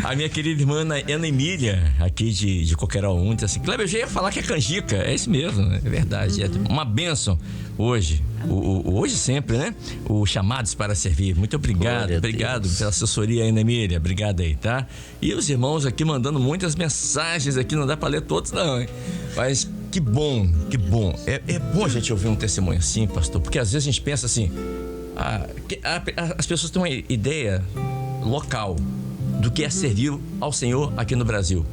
A minha querida irmã Ana Emília, aqui de Coqueiral, disse assim: Kleber, eu já ia falar que é canjica. É isso mesmo, é verdade. É uma bênção hoje. Hoje sempre, né? O Chamados para Servir. Muito obrigado. Obrigado pela assessoria, Ana Emília. Obrigado aí, tá? E os irmãos aqui mandando muitas mensagens aqui. Não dá pra ler todos, não, hein? Mas que bom, que bom. É bom a gente ouvir um testemunho assim, pastor, porque às vezes a gente pensa assim, as pessoas têm uma ideia local do que é servir ao Senhor aqui no Brasil.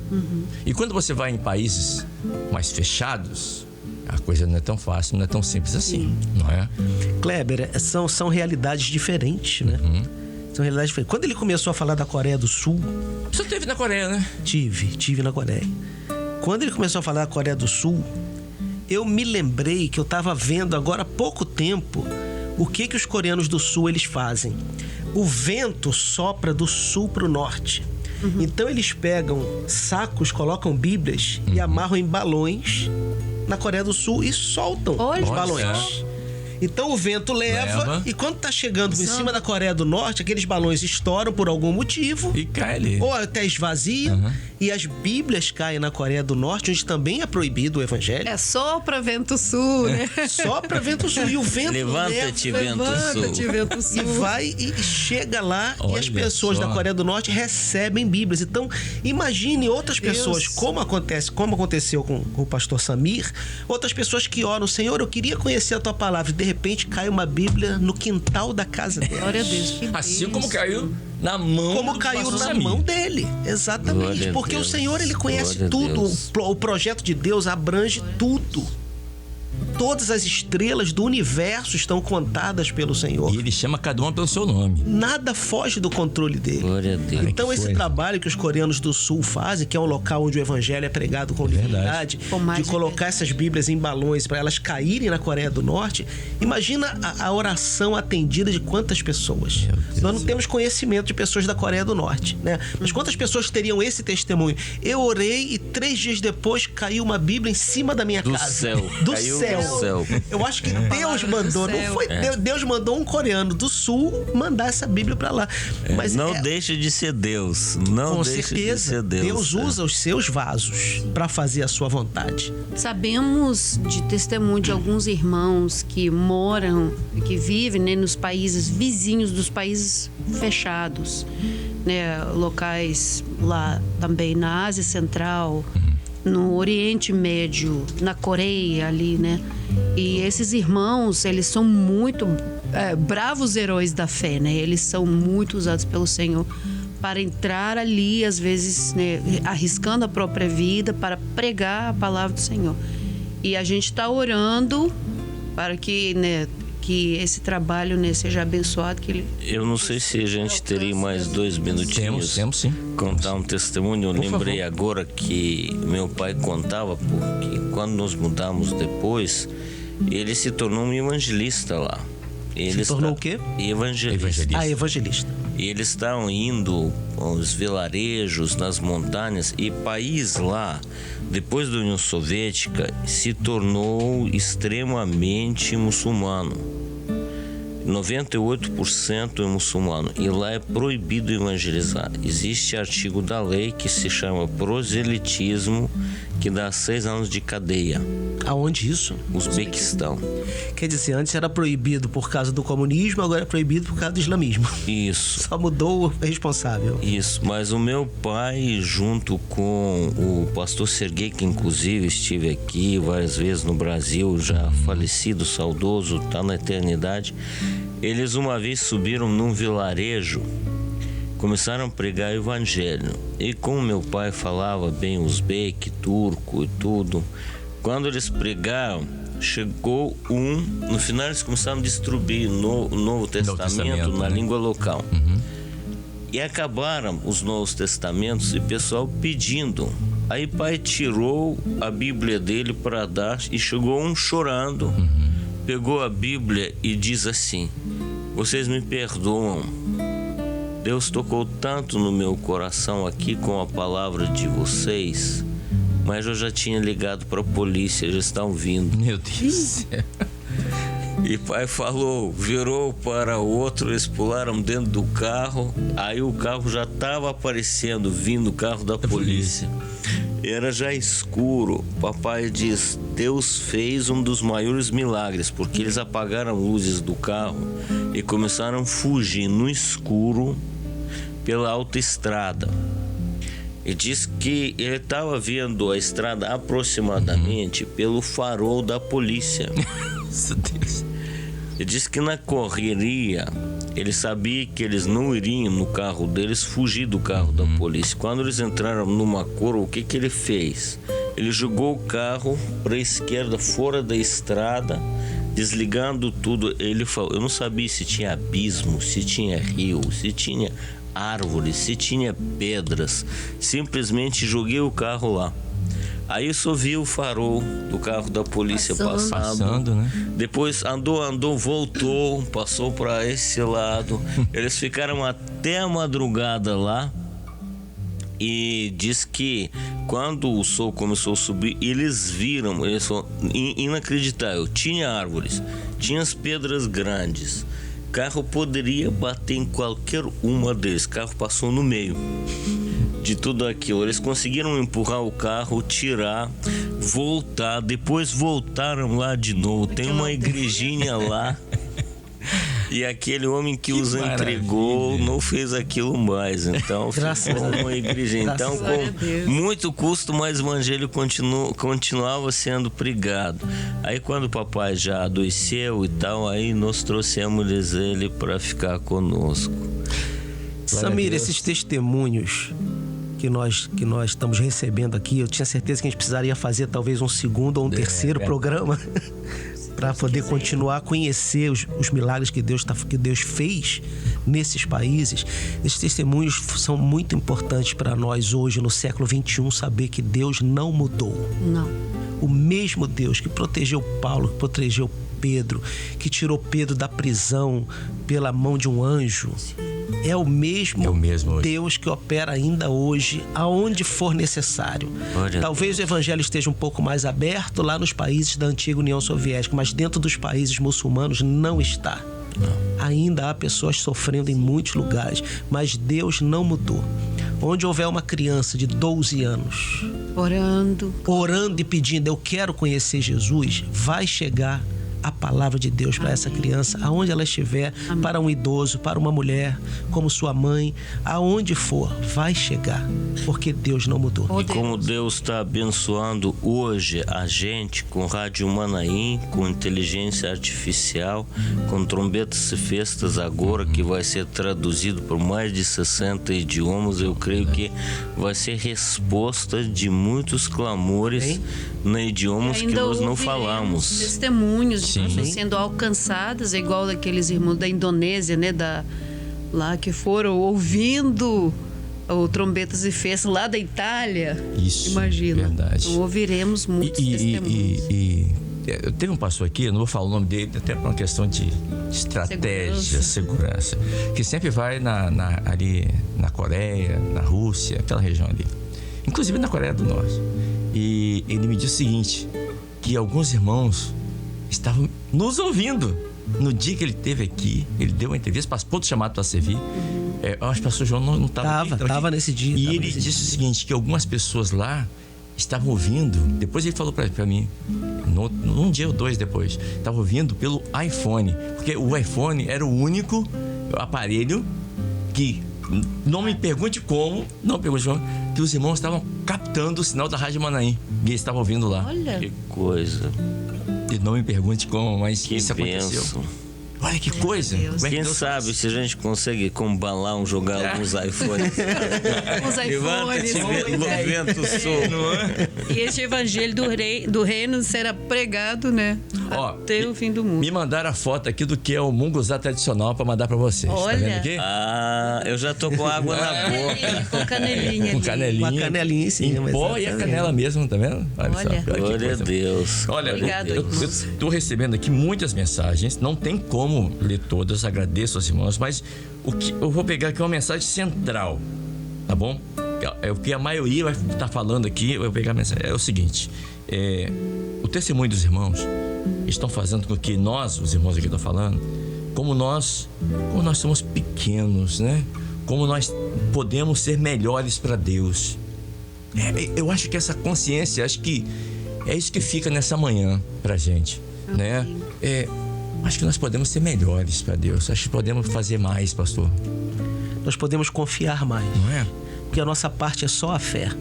E quando você vai em países mais fechados, a coisa não é tão fácil, não é tão simples assim, não é? Kleber, são realidades diferentes, né? São realidades diferentes. Quando ele começou a falar da Coreia do Sul... Você esteve na Coreia, né? Tive na Coreia. Quando ele começou a falar da Coreia do Sul, eu me lembrei que eu estava vendo agora há pouco tempo o que os coreanos do Sul eles fazem. o vento sopra do sul para o norte. Então eles pegam sacos, colocam Bíblias e amarram em balões na Coreia do Sul e soltam Olha os só. balões. Então o vento leva e quando tá chegando em cima da Coreia do Norte, aqueles balões estouram por algum motivo. E cai ali. Ou até esvaziam. E as Bíblias caem na Coreia do Norte, onde também é proibido o evangelho. É sopra vento sul, né? Sopra vento sul. E o vento Levanta-te, leva, vento sul. Levanta-te, vento e sul. vai e chega lá e as Olha pessoas só. da Coreia do Norte recebem Bíblias. Então, imagine outras pessoas, como aconteceu com o pastor Samir, outras pessoas que oram, Senhor, eu queria conhecer a tua palavra, e de repente cai uma Bíblia no quintal da casa dela. Glória a Deus. que Assim Deus. como caiu na mão Como do caiu pastor na Samir. mão dele. Exatamente. Glória a Porque Deus. o Senhor, ele conhece Glória a tudo. Deus. O projeto de Deus abrange tudo. Todas as estrelas do universo estão contadas pelo Senhor. E ele chama cada uma pelo seu nome. Nada foge do controle dele. Glória a Deus. Então, que esse coisa. trabalho que os coreanos do Sul fazem, que é um local onde o evangelho é pregado com liberdade, Com mais de colocar essas Bíblias em balões para elas caírem na Coreia do Norte, imagina a oração atendida de quantas pessoas. Nós não temos conhecimento de pessoas da Coreia do Norte, né? Mas quantas pessoas teriam esse testemunho? Eu orei e 3 dias depois caiu uma Bíblia em cima da minha Do casa. céu. Do Caiu céu. do céu. Eu acho que Deus mandou, do não céu. foi Deus mandou um coreano do Sul mandar essa Bíblia para lá. Mas Não deixe de ser Deus. Não com deixe de certeza, ser Deus. Deus usa os seus vasos para fazer a sua vontade. Sabemos de testemunho de alguns irmãos que moram, que vivem, né, nos países vizinhos dos países fechados, né, locais lá também na Ásia Central, no Oriente Médio, na Coreia ali, né? E esses irmãos, eles são muito bravos heróis da fé, né? Eles são muito usados pelo Senhor para entrar ali, às vezes, né, arriscando a própria vida para pregar a palavra do Senhor. E a gente está orando para que, né, que esse trabalho, né, seja abençoado. Que ele... Eu não sei se a gente teria mais 2 minutinhos. Temos sim. Contar um testemunho. Eu lembrei agora que meu pai contava, porque quando nos mudamos depois, ele se tornou um evangelista lá. Ele Se tornou o quê? Evangelista. Evangelista. E eles estavam indo aos vilarejos, nas montanhas, e país lá, depois da União Soviética, se tornou extremamente muçulmano. 98% é muçulmano, e lá é proibido evangelizar. Existe artigo da lei que se chama proselitismo, que dá 6 anos de cadeia. Aonde isso? Uzbequistão. Quer dizer, antes era proibido por causa do comunismo, agora é proibido por causa do islamismo. Isso. Só mudou o responsável. Isso, mas o meu pai, junto com o pastor Serguei, que inclusive estive aqui várias vezes no Brasil, já falecido, saudoso, está na eternidade, eles uma vez subiram num vilarejo, começaram a pregar o evangelho. E como meu pai falava bem uzbeque, turco e tudo, quando eles pregaram, chegou no final eles começaram a distribuir o Novo Testamento na língua local. E acabaram os Novos Testamentos e o pessoal pedindo. Aí pai tirou a Bíblia dele para dar e chegou um chorando, pegou a Bíblia e diz assim: vocês me perdoam, Deus tocou tanto no meu coração aqui com a palavra de vocês, mas eu já tinha ligado para a polícia, eles estão vindo. Meu Deus do céu. E pai falou, virou para o outro, eles pularam dentro do carro, aí o carro já estava aparecendo, vindo o carro da polícia. Era já escuro. Papai diz, Deus fez um dos maiores milagres, porque eles apagaram luzes do carro e começaram a fugir no escuro pela autoestrada. E diz que ele estava vendo a estrada aproximadamente pelo farol da polícia. Meu Deus. Ele disse que na correria ele sabia que eles não iriam no carro deles fugir do carro da polícia. Quando eles entraram numa curva, o que ele fez? Ele jogou o carro para a esquerda, fora da estrada, desligando tudo. Ele falou, eu não sabia se tinha abismo, se tinha rio, se tinha árvores, se tinha pedras. Simplesmente joguei o carro lá. Aí só viu o farol do carro da polícia Passando, né? Depois andou, voltou, passou para esse lado. Eles ficaram até a madrugada lá. E diz que quando o sol começou a subir, eles viram, eles foram inacreditável. Tinha árvores, tinha as pedras grandes. O carro poderia bater em qualquer uma deles. O carro passou no meio de tudo aquilo. Eles conseguiram empurrar o carro, tirar, voltar. Depois voltaram lá de novo. Tem uma igrejinha lá. E aquele homem que os entregou não fez aquilo mais. Então ficou uma igreja. Então, com muito custo, mas o evangelho continuava sendo pregado. Aí quando o papai já adoeceu e tal, aí nós trouxemos ele para ficar conosco. Samir, esses testemunhos que nós estamos recebendo aqui, eu tinha certeza que a gente precisaria fazer talvez um segundo ou um terceiro programa para poder continuar a conhecer os milagres que Deus fez nesses países. Esses testemunhos são muito importantes para nós hoje, no século XXI, saber que Deus não mudou. Não. O mesmo Deus que protegeu Paulo, que protegeu Pedro, que tirou Pedro da prisão pela mão de um anjo, é o mesmo Deus que opera ainda hoje, aonde for necessário. Talvez o evangelho esteja um pouco mais aberto lá nos países da antiga União Soviética, mas dentro dos países muçulmanos não está. Ainda há pessoas sofrendo em muitos lugares, mas Deus não mudou. Onde houver uma criança de 12 anos orando e pedindo, eu quero conhecer Jesus, vai chegar a palavra de Deus para essa criança, aonde ela estiver. Amém. Para um idoso, para uma mulher, como sua mãe, aonde for, vai chegar, porque Deus não mudou. E como Deus está abençoando hoje a gente com Rádio Manaim, com inteligência artificial, com trombetas e festas agora, que vai ser traduzido por mais de 60 idiomas, eu creio que vai ser resposta de muitos clamores em idiomas que nós não falamos. Testemunhos de pessoas sendo alcançadas, igual daqueles irmãos da Indonésia, né, lá que foram ouvindo o trombetas e festas lá da Itália. Isso, imagina. Verdade. Então ouviremos muitos testemunhos. Eu tenho um pastor aqui, eu não vou falar o nome dele, até por uma questão de estratégia, segurança, que sempre vai ali na Coreia, na Rússia, aquela região ali, inclusive na Coreia do Norte. E ele me disse o seguinte, que alguns irmãos estavam nos ouvindo. No dia que ele esteve aqui, ele deu uma entrevista, participou do chamado para servir. Eu acho que o pastor João não estava. Estava nesse dia. E ele disse o seguinte, que algumas pessoas lá estavam ouvindo, depois ele falou para mim, um dia ou dois depois, estavam ouvindo pelo iPhone, porque o iPhone era o único aparelho que, não me pergunte como, que os irmãos estavam captando o sinal da Rádio Manaim, e eles estavam ouvindo lá. Olha. Que coisa. E não me pergunte como, mas que isso aconteceu. benção. Olha que coisa. Quem sabe se a gente consegue com um balão jogar alguns iPhones. Os iPhones. O vento sopra. E este evangelho do reino será pregado, né? Até o fim do mundo. Me mandaram a foto aqui do que é o munguzá tradicional para mandar para vocês. Olha. Tá vendo aqui? Eu já tô com água na boca. Com canelinha. Com canelinha. Uma canelinha em cima. Em pó e a canela mesmo, tá vendo? Olha. Glória a Deus. Olha, obrigado, eu tô recebendo aqui muitas mensagens, não tem como ler todas, agradeço aos irmãos, mas o que eu vou pegar aqui é uma mensagem central, tá bom? É o que a maioria vai estar falando aqui, eu vou pegar a mensagem. É o seguinte, o testemunho dos irmãos estão fazendo com que nós, os irmãos aqui estão falando, como nós somos pequenos, né? Como nós podemos ser melhores para Deus. Eu acho que essa consciência, acho que é isso que fica nessa manhã pra gente, né? Acho que nós podemos ser melhores para Deus. Acho que podemos fazer mais, pastor. Nós podemos confiar mais. Não é? Porque a nossa parte é só a fé.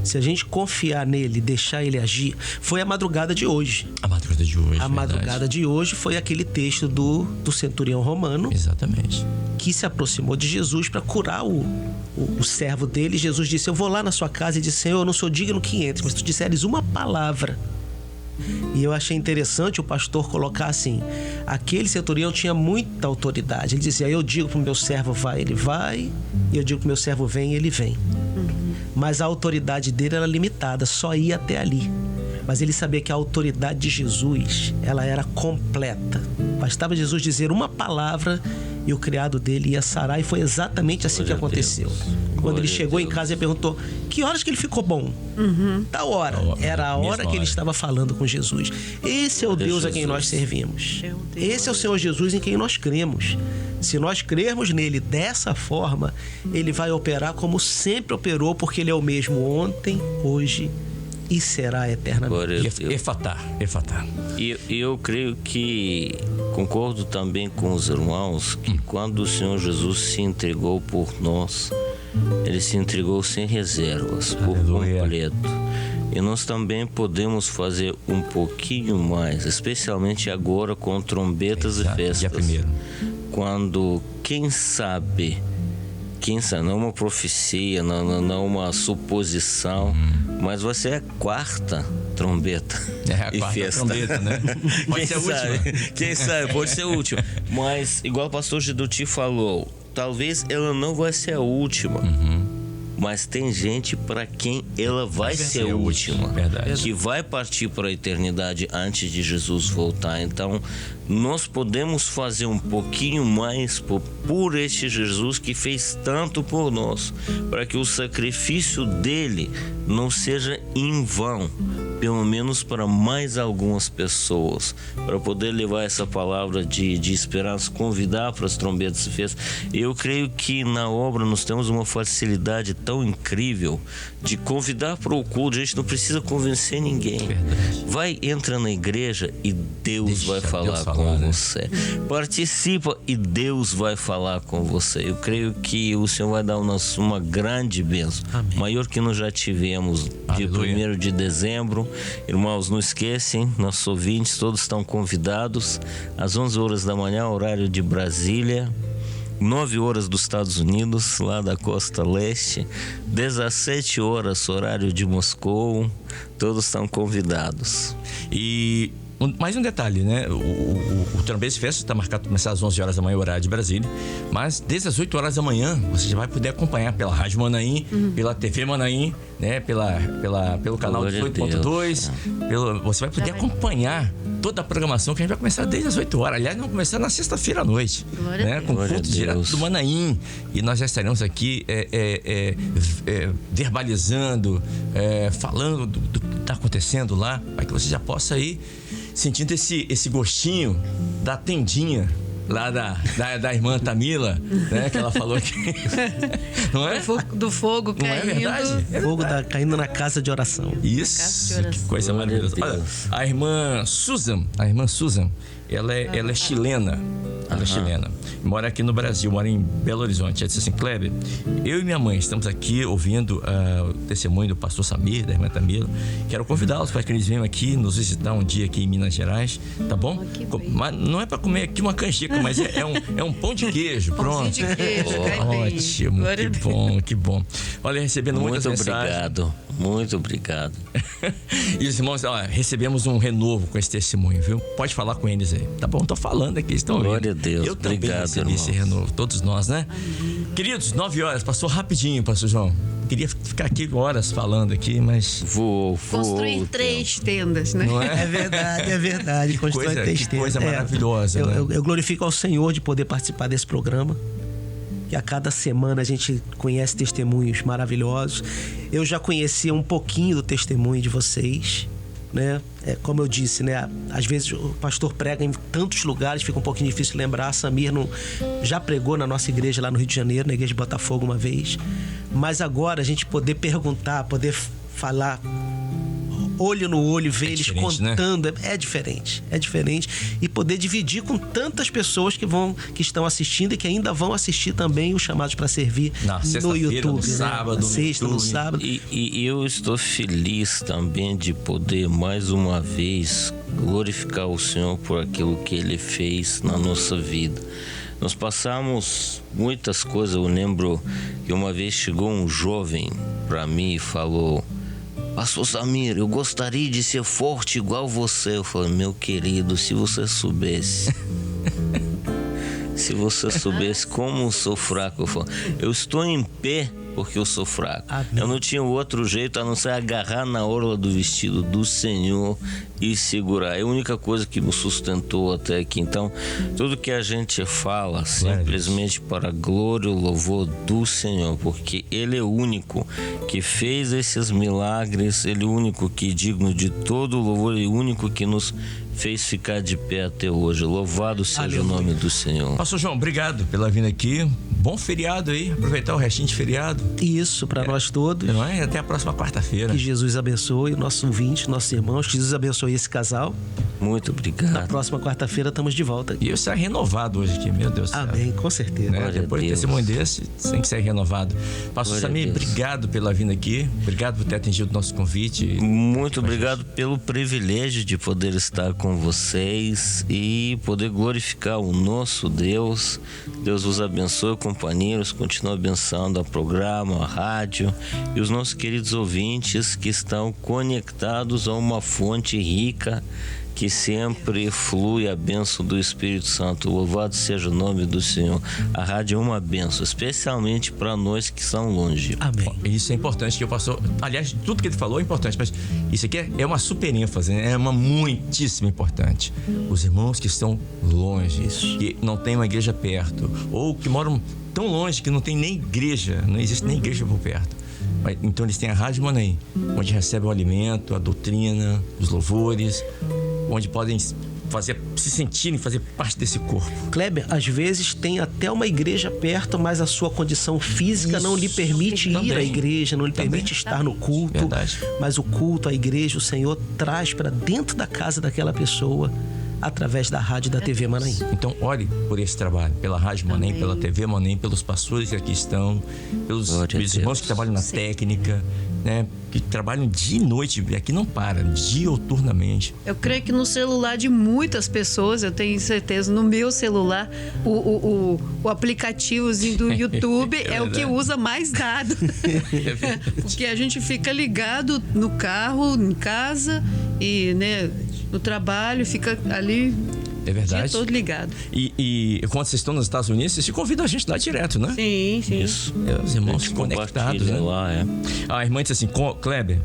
Se a gente confiar nele, deixar ele agir, foi a madrugada de hoje. A madrugada de hoje. A madrugada de hoje foi aquele texto do centurião romano. Exatamente. Que se aproximou de Jesus para curar o servo dele. Jesus disse, eu vou lá na sua casa, e disse, Senhor, eu não sou digno que entres, mas se tu disseres uma palavra. E eu achei interessante o pastor colocar assim, aquele centurião tinha muita autoridade. Ele dizia, eu digo pro meu servo vai, ele vai, e eu digo pro meu servo vem, ele vem. mas a autoridade dele era limitada, só ia até ali. Mas ele sabia que a autoridade de Jesus, ela era completa. Bastava Jesus dizer uma palavra e o criado dele ia sarar, e foi exatamente assim que aconteceu. Quando ele chegou em casa, ele perguntou: que horas que ele ficou bom? Tal hora. Era a hora que ele estava falando com Jesus. Esse é o Deus a quem nós servimos. Esse é o Senhor Jesus em quem nós cremos. Se nós crermos nele dessa forma, ele vai operar como sempre operou, porque ele é o mesmo ontem, hoje e será eternamente. Efatá. E eu creio que concordo também com os irmãos que quando o Senhor Jesus se entregou por nós, ele se entregou sem reservas, por completo. E nós também podemos fazer um pouquinho mais, especialmente agora com trombetas e festas. Dia primeiro. Quando, quem sabe, não é uma profecia, não é uma suposição, mas vai ser a quarta trombeta a quarta festa. Trombeta, né? Pode ser a última. Quem sabe, pode ser a última. Mas, igual o pastor Geduti falou, talvez ela não vai ser a última. Mas tem gente para quem ela vai ser a última. Verdade. Que vai partir para a eternidade antes de Jesus voltar. Então, nós podemos fazer um pouquinho mais por este Jesus que fez tanto por nós, para que o sacrifício dele não seja em vão, pelo menos para mais algumas pessoas, para poder levar essa palavra de esperança, convidar para as trombetas e festas. Eu creio que na obra nós temos uma facilidade tão incrível de convidar para o culto. A gente não precisa convencer ninguém. Verdade. Vai, entra na igreja e Deus vai falar com você. Participa e Deus vai falar com você. Eu creio que o Senhor vai dar uma grande bênção. Amém. Maior que nós já tivemos dia 1º de dezembro. Irmãos, não esquecem, nossos ouvintes todos estão convidados às 11 horas da manhã, horário de Brasília, 9 horas dos Estados Unidos, lá da costa leste, 17 horas, horário de Moscou. Todos estão convidados. E mais um detalhe, né? O Trombetas e Festas está marcado para começar às 11 horas da manhã, horário de Brasília. Mas desde as 8 horas da manhã, você já vai poder acompanhar pela Rádio Manaim, pela TV Manaim, né? Pelo canal 18.2. Você vai poder acompanhar toda a programação que a gente vai começar desde as 8 horas. Aliás, vamos começar na sexta-feira à noite, né? Com culto direto do Manaim. E nós já estaremos aqui verbalizando, falando do que está acontecendo lá, para que você já possa ir sentindo esse gostinho da tendinha lá da irmã Tamila, né? Que ela falou aqui. Não é? Do fogo caindo. Não é verdade? Fogo caindo na casa de oração. Isso, que coisa maravilhosa. Olha, a irmã Susan, ela é chilena. Ela é chilena. Mora aqui no Brasil, mora em Belo Horizonte. Ela disse assim: Kleber, eu e minha mãe estamos aqui ouvindo o testemunho do pastor Samir, da irmã Tamila. Quero convidá-los para que eles venham aqui nos visitar um dia aqui em Minas Gerais, tá bom? Mas não é para comer aqui uma canjica, mas é um pão de queijo, pronto. Pãozinho de queijo, ótimo, que bom. Olha, recebendo muitas mensagens. Muito obrigado. E os irmãos, recebemos um renovo com esse testemunho, viu? Pode falar com eles aí. Tá bom, tô falando aqui, estão ouvindo. Glória a Deus. Eu também obrigado, recebi esse renovo, todos nós, né? Queridos, 9 horas, passou rapidinho, pastor João. Queria ficar aqui horas falando aqui, mas... Construir 3 tendas, né? Não é? É verdade. Construir 3 tendas. Que coisa maravilhosa, né? Eu glorifico ao Senhor de poder participar desse programa. Que a cada semana a gente conhece testemunhos maravilhosos. Eu já conhecia um pouquinho do testemunho de vocês, né? Como eu disse, né? Às vezes o pastor prega em tantos lugares, fica um pouquinho difícil lembrar. Samir já pregou na nossa igreja lá no Rio de Janeiro, na igreja de Botafogo uma vez. Mas agora a gente poder perguntar, poder falar olho no olho, ver eles contando, né? É diferente. E poder dividir com tantas pessoas que estão assistindo e que ainda vão assistir também os Chamados para Servir no YouTube. No sábado, na sexta, no sábado. E eu estou feliz também de poder mais uma vez glorificar o Senhor por aquilo que Ele fez na nossa vida. Nós passamos muitas coisas. Eu lembro que uma vez chegou um jovem para mim e falou: Pastor Samir, eu gostaria de ser forte igual você. Eu falei: meu querido, se você soubesse como sou fraco. Eu estou em pé porque eu sou fraco. Amém. Eu não tinha outro jeito a não ser agarrar na orla do vestido do Senhor e segurar. É a única coisa que me sustentou até aqui. Então, tudo que a gente fala, simplesmente para a glória e o louvor do Senhor, porque Ele é o único que fez esses milagres, Ele é o único que é digno de todo o louvor, Ele é o único que nos fez ficar de pé até hoje. Louvado seja o nome do Senhor. Pastor João, obrigado pela vinda aqui. Bom feriado aí, aproveitar o restinho de feriado. Isso, para nós todos. Não é? Até a próxima quarta-feira. Que Jesus abençoe o nosso ouvinte, nossos irmãos. Que Jesus abençoe esse casal. Muito Na obrigado. próxima quarta-feira estamos de volta aqui. E eu saio renovado hoje aqui, meu Deus do céu. Amém, com certeza. Né? Glória a Depois de Deus. testemunho desse, tem que ser renovado. Pastor Glória a Samir, Deus. obrigado pela vinda aqui. Obrigado por ter atendido o nosso convite. Muito obrigado pelo privilégio de poder estar com vocês e poder glorificar o nosso Deus. Deus vos abençoe, companheiros. Continue abençoando o programa, a rádio e os nossos queridos ouvintes que estão conectados a uma fonte rica que sempre flui a bênção do Espírito Santo. Louvado seja o nome do Senhor. A rádio é uma bênção, especialmente para nós que são longe. Amém. Isso é importante que eu pastor. Aliás, tudo que ele falou é importante, mas isso aqui é uma super ênfase, né? É uma muitíssimo importante. Os irmãos que estão longe, que não tem uma igreja perto, ou que moram tão longe que não tem nem igreja, não existe nem igreja por perto. Então eles têm a Rádio Manaim, onde recebem o alimento, a doutrina, os louvores, onde podem se sentirem, fazer parte desse corpo. Kleber, às vezes tem até uma igreja perto, mas a sua condição física não lhe permite ir à igreja, não lhe permite estar no culto. Verdade. Mas o culto, a igreja, o Senhor traz para dentro da casa daquela pessoa através da rádio e da TV Manaim. Então, ore por esse trabalho, pela Rádio Manaim, pela TV Manaim, pelos pastores que aqui estão, pelos irmãos que trabalham na técnica, né? Que trabalham dia e noite, aqui não para, dioturnamente. Eu creio que no celular de muitas pessoas, eu tenho certeza, no meu celular, o aplicativozinho do YouTube é o que usa mais dado. Porque a gente fica ligado no carro, em casa e, né, no trabalho, fica ali É verdade. o dia todo ligado. E quando vocês estão nos Estados Unidos, vocês se convidam a gente lá direto, né? Sim, sim. Isso. Os irmãos Gente, conectados, né? compartilha lá, é. A irmã disse assim, Kleber,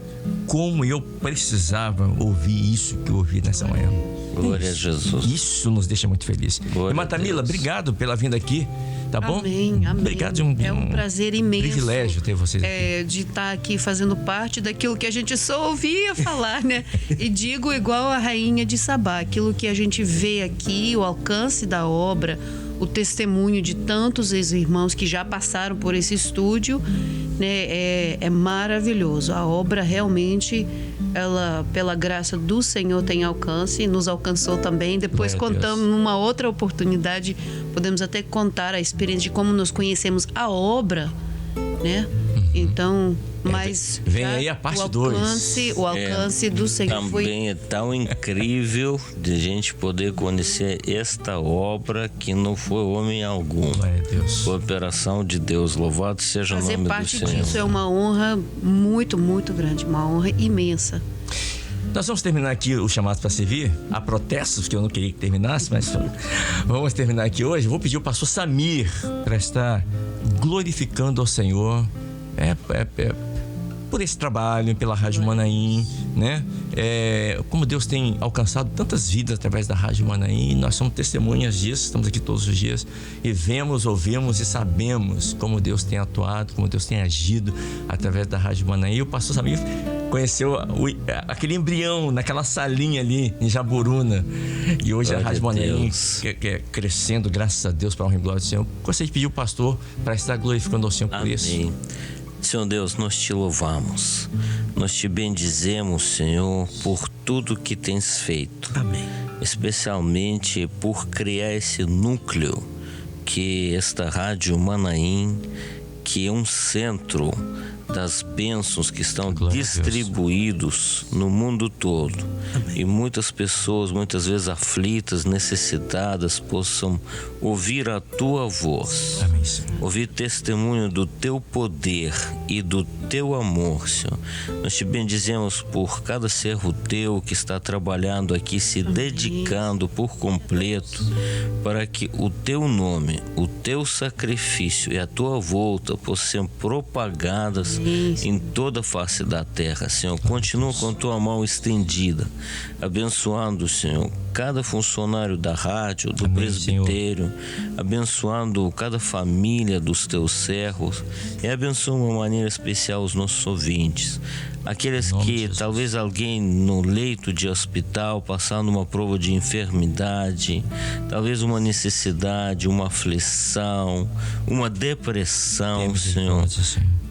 como eu precisava ouvir isso que eu ouvi nessa manhã. Glória a Jesus. Isso nos deixa muito felizes. Glória Irmã a Tamila, Deus. obrigado pela vinda aqui, tá bom? Amém, amém. Obrigado, é um prazer imenso. Privilégio ter vocês aqui. De estar aqui fazendo parte daquilo que a gente só ouvia falar, né? E digo igual a rainha de Sabá, aquilo que a gente vê aqui, o alcance da obra, o testemunho de tantos ex-irmãos que já passaram por esse estúdio, né? É maravilhoso. A obra realmente, ela, pela graça do Senhor, tem alcance, nos alcançou também. Depois Glória a Deus. contamos numa outra oportunidade, podemos até contar a experiência de como nós conhecemos a obra, né? Então, mas vem já aí a parte 2. o alcance do Senhor foi Também é tão incrível de a gente poder conhecer esta obra que não foi homem algum. Glória a Deus. Foi operação de Deus. Louvado seja o fazer nome do parte Senhor. disso é uma honra muito, muito grande, uma honra imensa. Nós vamos terminar aqui o chamado para servir. Há protestos que eu não queria que terminasse, mas vamos terminar aqui hoje. Vou pedir ao pastor Samir para estar glorificando ao Senhor por esse trabalho, pela Rádio Manaim, né? Como Deus tem alcançado tantas vidas através da Rádio Manaim, nós somos testemunhas disso, estamos aqui todos os dias e vemos, ouvimos e sabemos como Deus tem atuado, como Deus tem agido através da Rádio Manaim. E o pastor Samir conheceu aquele embrião naquela salinha ali em Jaburuna, e hoje Glória a Rádio a Manaim Deus. crescendo, graças a Deus, para a honra e glória do Senhor. Gostaria de pedir o pastor para estar glorificando ao Senhor por isso. Amém. Senhor Deus, nós te louvamos. Nós te bendizemos, Senhor, por tudo que tens feito. Amém. Especialmente por criar esse núcleo que esta Rádio Manaim, que é um centro das bênçãos que estão Glória a Deus. distribuídos no mundo todo. Amém. E muitas pessoas, muitas vezes aflitas, necessitadas, possam ouvir a tua voz. Amém, Senhor. Ouvir testemunho do teu poder e do teu amor, Senhor. Nós te bendizemos por cada servo teu que está trabalhando aqui, se dedicando por completo para que o teu nome, o teu sacrifício e a tua volta possam ser propagadas em toda a face da terra, Senhor. Continua com a tua mão estendida, abençoando, Senhor, cada funcionário da rádio, do presbitério, abençoando cada família dos teus servos, e abençoa de uma maneira especial os nossos ouvintes, aqueles que talvez alguém no leito de hospital passando uma prova de enfermidade, talvez uma necessidade, uma aflição, uma depressão, Senhor.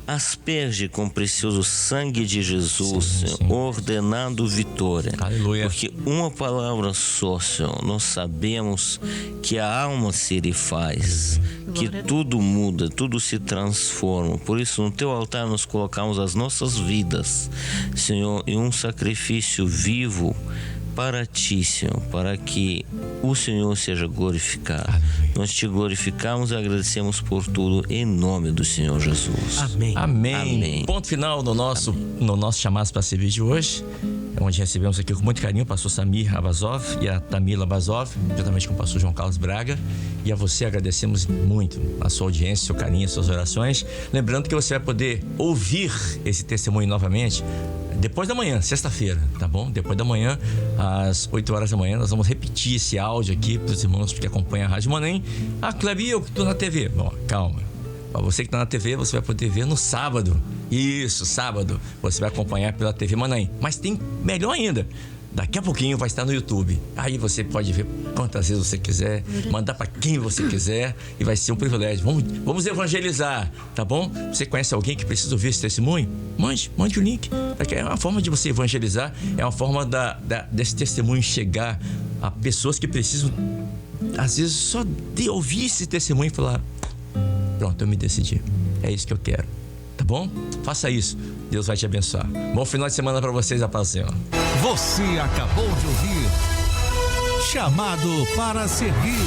Asperge com o precioso sangue de Jesus, Senhor, ordenando vitória. Aleluia. Porque uma palavra só, Senhor, nós sabemos que a alma se refaz, que tudo muda, tudo se transforma. Por isso, no teu altar nós colocamos as nossas vidas, Senhor, em um sacrifício vivo para ti, Senhor, para que o Senhor seja glorificado. Aleluia. Nós te glorificamos e agradecemos por tudo, em nome do Senhor Jesus. Amém. Amém. Amém. Ponto final no nosso chamado para servir de hoje, onde recebemos aqui com muito carinho o pastor Samir Abazov e a Tamila Abazov, juntamente com o pastor João Carlos Braga. E a você agradecemos muito a sua audiência, seu carinho, as suas orações. Lembrando que você vai poder ouvir esse testemunho novamente depois da manhã, sexta-feira, tá bom? Depois da manhã, às 8 horas da manhã, nós vamos repetir esse áudio aqui para os irmãos que acompanham a Rádio Manaim. Ah, Cleber, eu que estou na TV. Bom, calma. Para você que está na TV, você vai poder ver no sábado. Isso, sábado. Você vai acompanhar pela TV Manaim. Mas tem melhor ainda. Daqui a pouquinho vai estar no YouTube. Aí você pode ver quantas vezes você quiser, mandar para quem você quiser, e vai ser um privilégio. Vamos evangelizar, tá bom? Você conhece alguém que precisa ouvir esse testemunho? Mande o link. Porque é uma forma de você evangelizar, é uma forma desse testemunho chegar a pessoas que precisam, às vezes, só de ouvir esse testemunho e falar: pronto, eu me decidi. É isso que eu quero. Tá bom? Faça isso. Deus vai te abençoar. Bom final de semana para vocês, a paz do Senhor. Você acabou de ouvir Chamado para Servir.